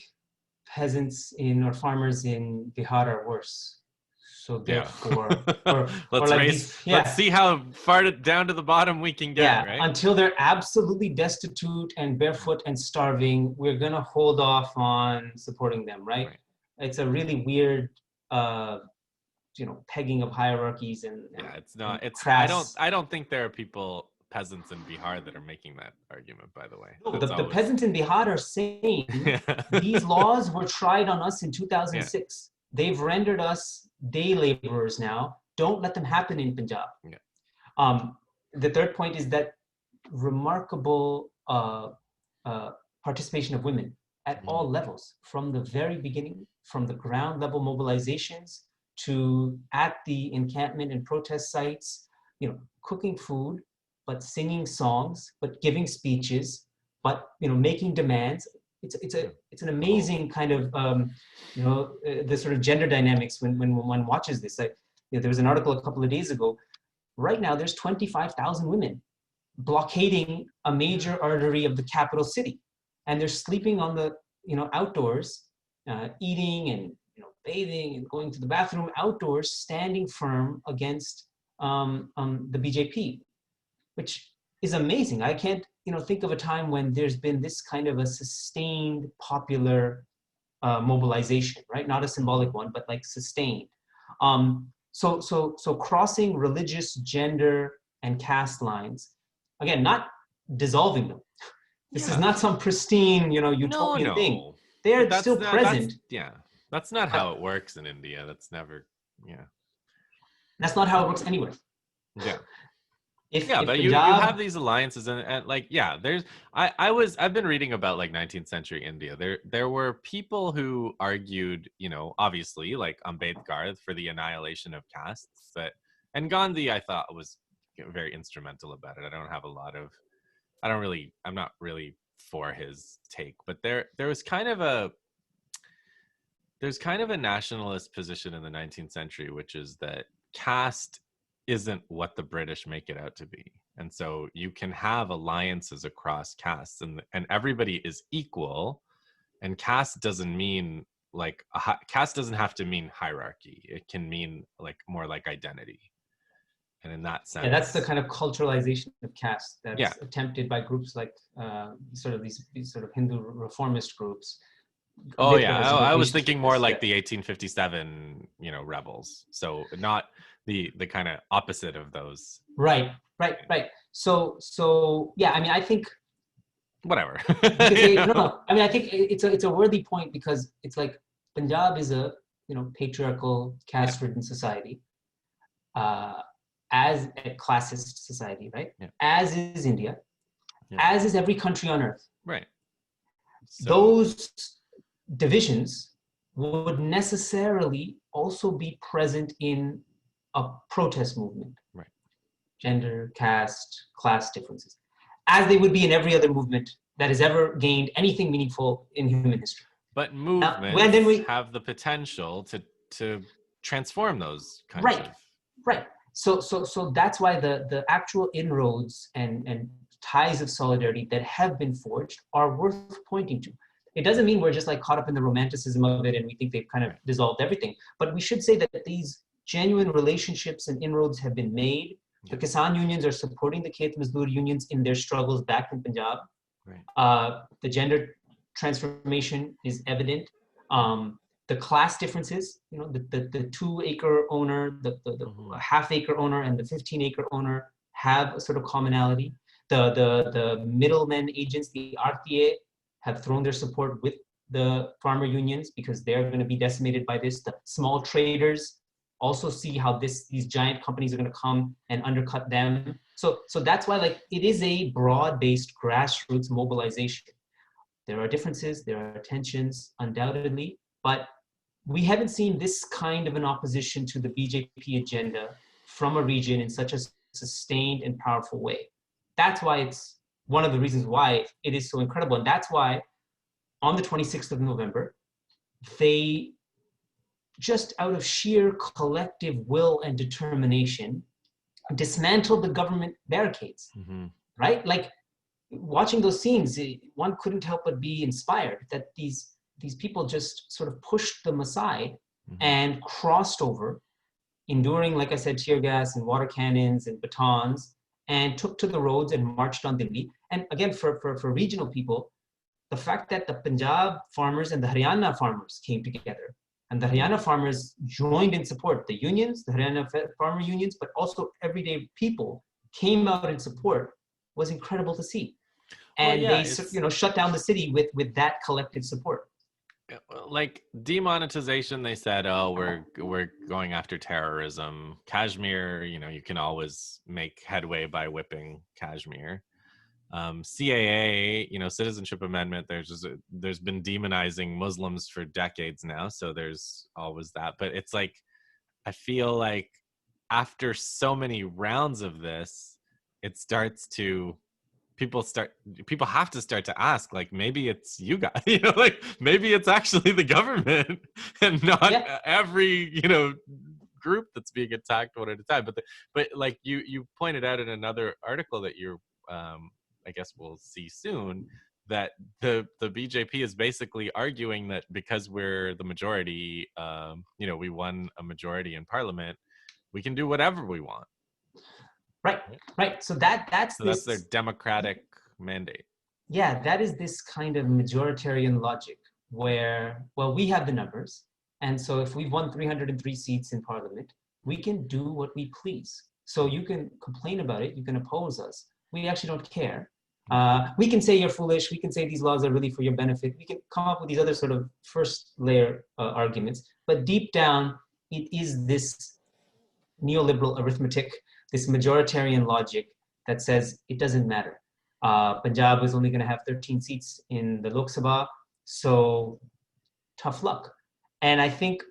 peasants or farmers in Bihar are worse. So therefore, let's like race. Let's see how far down to the bottom we can get. Right? Until they're absolutely destitute and barefoot and starving, we're gonna hold off on supporting them. Right? It's a really weird, pegging of hierarchies and it's not. It's crass. I don't think there are peasants in Bihar that are making that argument. By the way, no, the peasants in Bihar are saying these laws were tried on us in 2006. They've rendered us day laborers now. Don't let them happen in Punjab. The third point is that remarkable participation of women at all levels, from the very beginning, from the ground level mobilizations to at the encampment and protest sites, cooking food, but singing songs, but giving speeches, but making demands. It's an amazing kind of the sort of gender dynamics when one watches this. There was an article a couple of days ago. Right now, there's 25,000 women blockading a major artery of the capital city, and they're sleeping on the outdoors, eating and bathing and going to the bathroom outdoors, standing firm against the BJP, which is amazing. I can't think of a time when there's been this kind of a sustained popular mobilization, right? Not a symbolic one, but like sustained. So crossing religious, gender, and caste lines, again, not dissolving them. This is not some pristine, utopian thing. They're still present. That's not how it works in India. That's never, That's not how it works anywhere. Yeah. Yeah, if but you have Punjab, these alliances and like yeah, I've been reading about like 19th century India. There were people who argued, obviously like Ambedkar for the annihilation of castes, but and Gandhi I thought was very instrumental about it. I'm not really for his take, but there's kind of a nationalist position in the 19th century, which is that caste isn't what the British make it out to be. And so you can have alliances across castes and everybody is equal. And caste doesn't mean like caste doesn't have to mean hierarchy. It can mean like more like identity. And in that sense, yeah, that's the kind of culturalization of caste yeah. that's attempted by groups like sort of these sort of Hindu reformist groups. Oh Ambedkar yeah, has some I was notations for thinking more this, like yeah. the 1857, rebels. So not the kind of opposite of those. Right. So yeah, I mean, I think Whatever. you can say no. I mean, I think it's a worthy point because it's like Punjab is a patriarchal, caste-ridden society, as a classist society, right? Yeah. As is India, as is every country on earth. Right. So, those divisions would necessarily also be present in a protest movement. Right. Gender, caste, class differences, as they would be in every other movement that has ever gained anything meaningful in human history. But movements have the potential to transform those kinds of... Right. So that's why the actual inroads and ties of solidarity that have been forged are worth pointing to. It doesn't mean we're just like caught up in the romanticism of it and we think they've kind of dissolved everything. But we should say that these genuine relationships and inroads have been made. The Kisan unions are supporting the Khet Mazdoor unions in their struggles back in Punjab. Right. The gender transformation is evident. The class differences, the 2-acre owner, the half-acre owner, and the 15-acre owner have a sort of commonality. The middlemen agents, the RTA, have thrown their support with the farmer unions because they're going to be decimated by this. The small traders also see how these giant companies are going to come and undercut them. So that's why it is a broad-based grassroots mobilization. There are differences, there are tensions, undoubtedly, but we haven't seen this kind of an opposition to the BJP agenda from a region in such a sustained and powerful way. That's why it's one of the reasons why it is so incredible. And that's why on the 26th of November, they just out of sheer collective will and determination dismantled the government barricades, right? Like watching those scenes, one couldn't help but be inspired that these people just sort of pushed them aside and crossed over, enduring, like I said, tear gas and water cannons and batons, and took to the roads and marched on Delhi. And again, for regional people, the fact that the Punjab farmers and the Haryana farmers came together, and the Haryana farmers joined in support, the unions, the Haryana farmer unions, but also everyday people came out in support, was incredible to see. And they shut down the city with that collective support. Like demonetization, they said, oh, we're going after terrorism. Kashmir, you can always make headway by whipping Kashmir. CAA, Citizenship Amendment, there's been demonizing Muslims for decades now, so there's always that. But it's like, I feel like after so many rounds of this, it starts to... people have to start to ask, like, maybe it's you guys, like maybe it's actually the government and not every group that's being attacked one at a time. But like you pointed out in another article that you're I guess we'll see soon, that the BJP is basically arguing that because we're the majority, we won a majority in parliament, we can do whatever we want. Right. So that's their democratic mandate. Yeah, that is this kind of majoritarian logic where, well, we have the numbers. And so if we've won 303 seats in parliament, we can do what we please. So you can complain about it, you can oppose us. We actually don't care. We can say you're foolish, we can say these laws are really for your benefit. We can come up with these other sort of first layer arguments. But deep down, it is this neoliberal arithmetic, this majoritarian logic that says it doesn't matter. Punjab is only going to have 13 seats in the Lok Sabha, so tough luck. And I think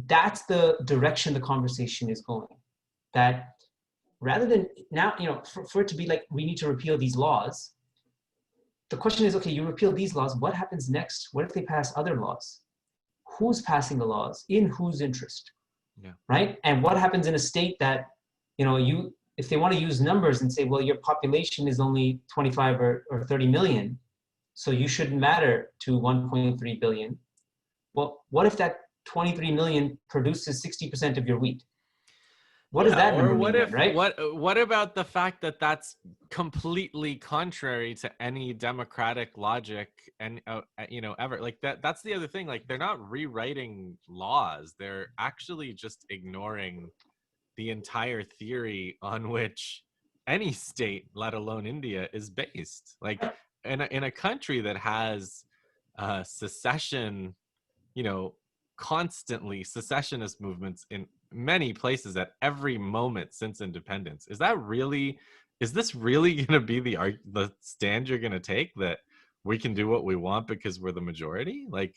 that's the direction the conversation is going. That rather than now, for it to be like, we need to repeal these laws, the question is, okay, you repeal these laws, what happens next? What if they pass other laws? Who's passing the laws? In whose interest? Yeah. Right? And what happens in a state that, if they want to use numbers and say, well, your population is only 25 or 30 million, so you shouldn't matter to 1.3 billion. Well, what if that 23 million produces 60% of your wheat? What does that number mean then, right? What about the fact that that's completely contrary to any democratic logic and ever, like that's the other thing, like they're not rewriting laws, they're actually just ignoring the entire theory on which any state, let alone India, is based. Like in a country that has secession, constantly secessionist movements in many places at every moment since independence. Is this really going to be the stand you're going to take, that we can do what we want because we're the majority? Like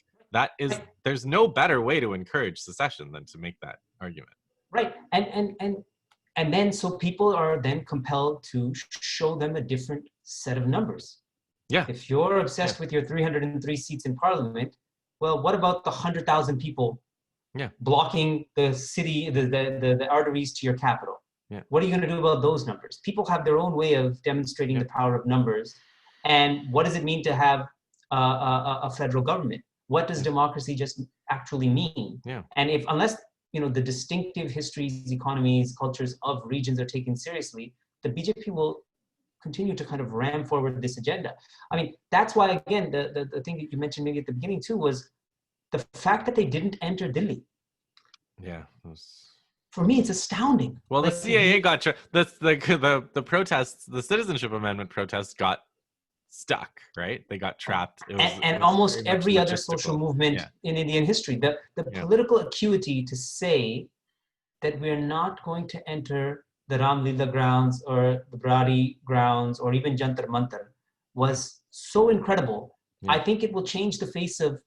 there's no better way to encourage secession than to make that argument. Right. And then so people are then compelled to show them a different set of numbers. Yeah. If you're obsessed with your 303 seats in parliament, well, what about the 100,000 people blocking the city, the arteries to your capital? Yeah. What are you going to do about those numbers? People have their own way of demonstrating the power of numbers. And what does it mean to have a federal government? What does democracy just actually mean? Yeah. And unless the distinctive histories, economies, cultures of regions are taken seriously, the BJP will continue to kind of ram forward this agenda. I mean, that's why, again, the thing that you mentioned maybe at the beginning too was the fact that they didn't enter Delhi. Yeah. For me, it's astounding. Well, the CAA got the protests, the citizenship amendment protests got stuck, right? They got trapped. Almost every other social movement in Indian history, the political acuity to say that we're not going to enter the Ram Leela grounds or the Brari grounds or even Jantar Mantar was so incredible. Yeah. I think it will change the face of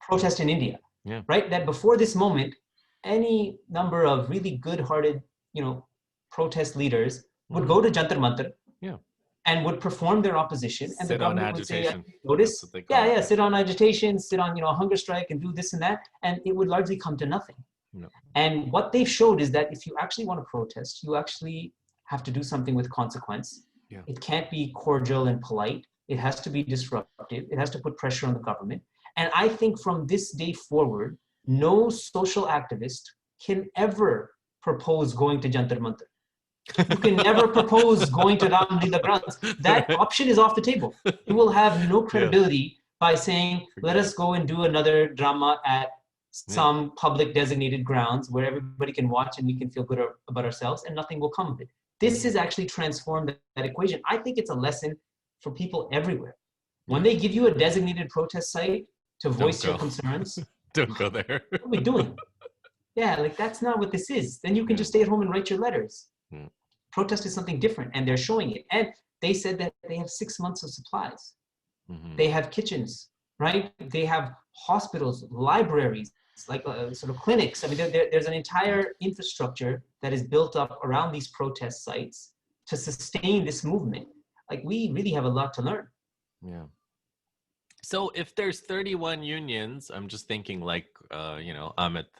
protest in India. Yeah. Right? That before this moment, any number of really good-hearted, protest leaders would go to Jantar Mantar. Yeah. And would perform their opposition, and sit the government on agitation. Would say, notice, sit on agitation, sit on hunger strike, and do this and that, and it would largely come to nothing. No. And what they've showed is that if you actually want to protest, you actually have to do something with consequence. Yeah. It can't be cordial and polite. It has to be disruptive. It has to put pressure on the government. And I think from this day forward, no social activist can ever propose going to Jantar Mantar. You can never propose going to Ram Leela grounds. That option is off the table. You will have no credibility by saying, let us go and do another drama at some public designated grounds where everybody can watch and we can feel good about ourselves, and nothing will come of it. This has actually transformed that equation. I think it's a lesson for people everywhere. When they give you a designated protest site to voice your concerns, don't go there. What are we doing? Yeah, like that's not what this is. Then you can just stay at home and write your letters. Protest is something different, and they're showing it. And they said that they have 6 months of supplies. They have kitchens, right? They have hospitals, libraries, like sort of clinics. I mean, there's an entire infrastructure that is built up around these protest sites to sustain this movement. Like, we really have a lot to learn. Yeah. So if there's 31 unions, I'm just thinking like, Amit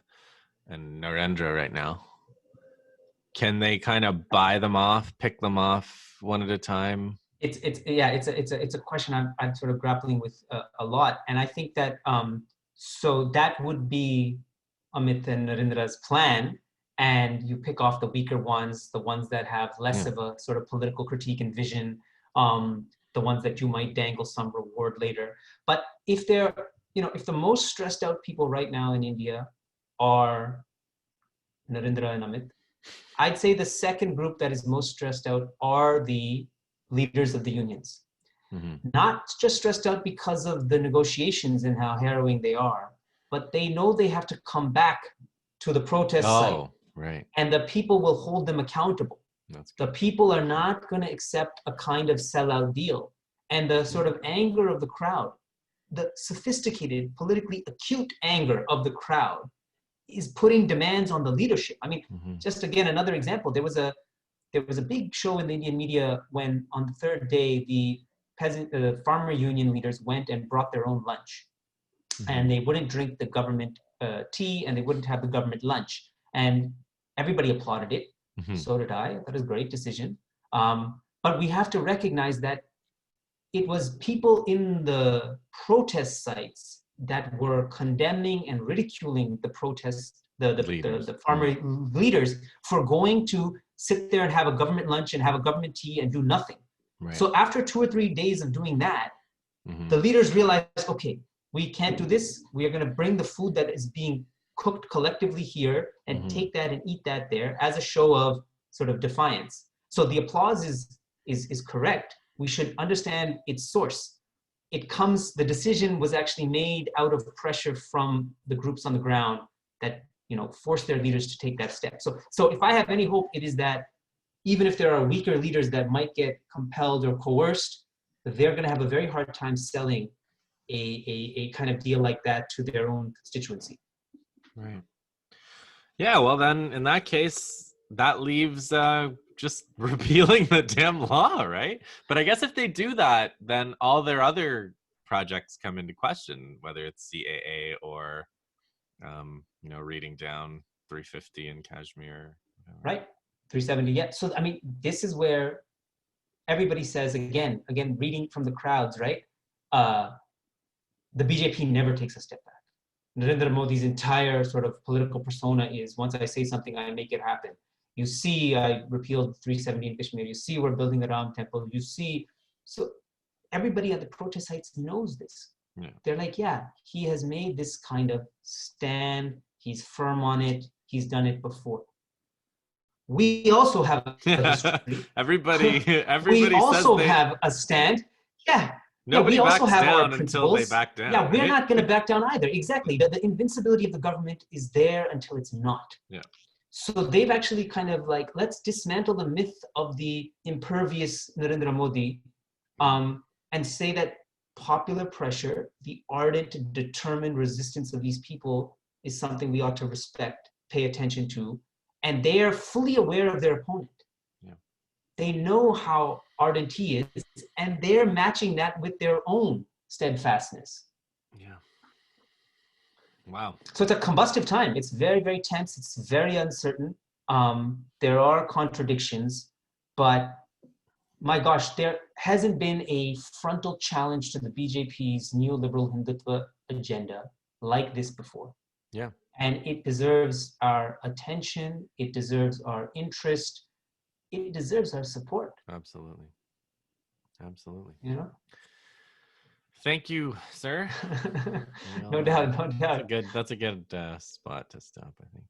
and Narendra right now. Can they kind of buy them off, pick them off one at a time? It's a question I'm sort of grappling with a lot, and I think that so that would be Amit and Narendra's plan, and you pick off the weaker ones, the ones that have less of a sort of political critique and vision, the ones that you might dangle some reward later. But if they're, if the most stressed out people right now in India are Narendra and Amit, I'd say the second group that is most stressed out are the leaders of the unions. Not just stressed out because of the negotiations and how harrowing they are, but they know they have to come back to the protest site. Right. And the people will hold them accountable. That's The good. people are not going to accept a kind of sellout deal. And the sort of anger of the crowd, the sophisticated, politically acute anger of the crowd is putting demands on the leadership. I mean, just again, another example, there was a big show in the Indian media when on the third day, the farmer union leaders went and brought their own lunch. And they wouldn't drink the government tea and they wouldn't have the government lunch. And everybody applauded it. So did I. That was a great decision. But we have to recognize that it was people in the protest sites that were condemning and ridiculing the protest, the farmer leaders for going to sit there and have a government lunch and have a government tea and do nothing. Right. So after 2 or 3 days of doing that, the leaders realized, okay, we can't do this. We are going to bring the food that is being cooked collectively here and take that and eat that there as a show of sort of defiance. So the applause is correct. We should understand its source. The decision was actually made out of pressure from the groups on the ground that, forced their leaders to take that step. So if I have any hope, it is that even if there are weaker leaders that might get compelled or coerced, they're going to have a very hard time selling a kind of deal like that to their own constituency. Right. Yeah, well then, in that case, that leaves just repealing the damn law, right? But I guess if they do that, then all their other projects come into question, whether it's CAA or, reading down 350 in Kashmir. Right, 370, yeah. So, I mean, this is where everybody says, again, reading from the crowds, right? The BJP never takes a step back. Narendra Modi's entire sort of political persona is, once I say something, I make it happen. You see, I repealed 370 in Kashmir. You see, we're building the Ram temple. You see, so everybody at the protest sites knows this. Yeah. They're like, yeah, he has made this kind of stand. He's firm on it. He's done it before. We also have a history. everybody we also says have a stand. Yeah. Nobody we also backs have down our until they principles. back down. Yeah, we're right? not going to back down either. Exactly. The invincibility of the government is there until it's not. Yeah. So they've actually kind of like, let's dismantle the myth of the impervious Narendra Modi and say that popular pressure, the ardent, determined resistance of these people is something we ought to respect, pay attention to. And they are fully aware of their opponent. Yeah. They know how ardent he is, and they're matching that with their own steadfastness. Yeah. Wow. So it's a combustive time. It's very, very tense. It's very uncertain. There are contradictions, but my gosh, there hasn't been a frontal challenge to the BJP's neoliberal Hindutva agenda like this before. Yeah. And it deserves our attention. It deserves our interest. It deserves our support. Absolutely. Absolutely. Thank you, sir. No doubt. That's a good spot to stop, I think.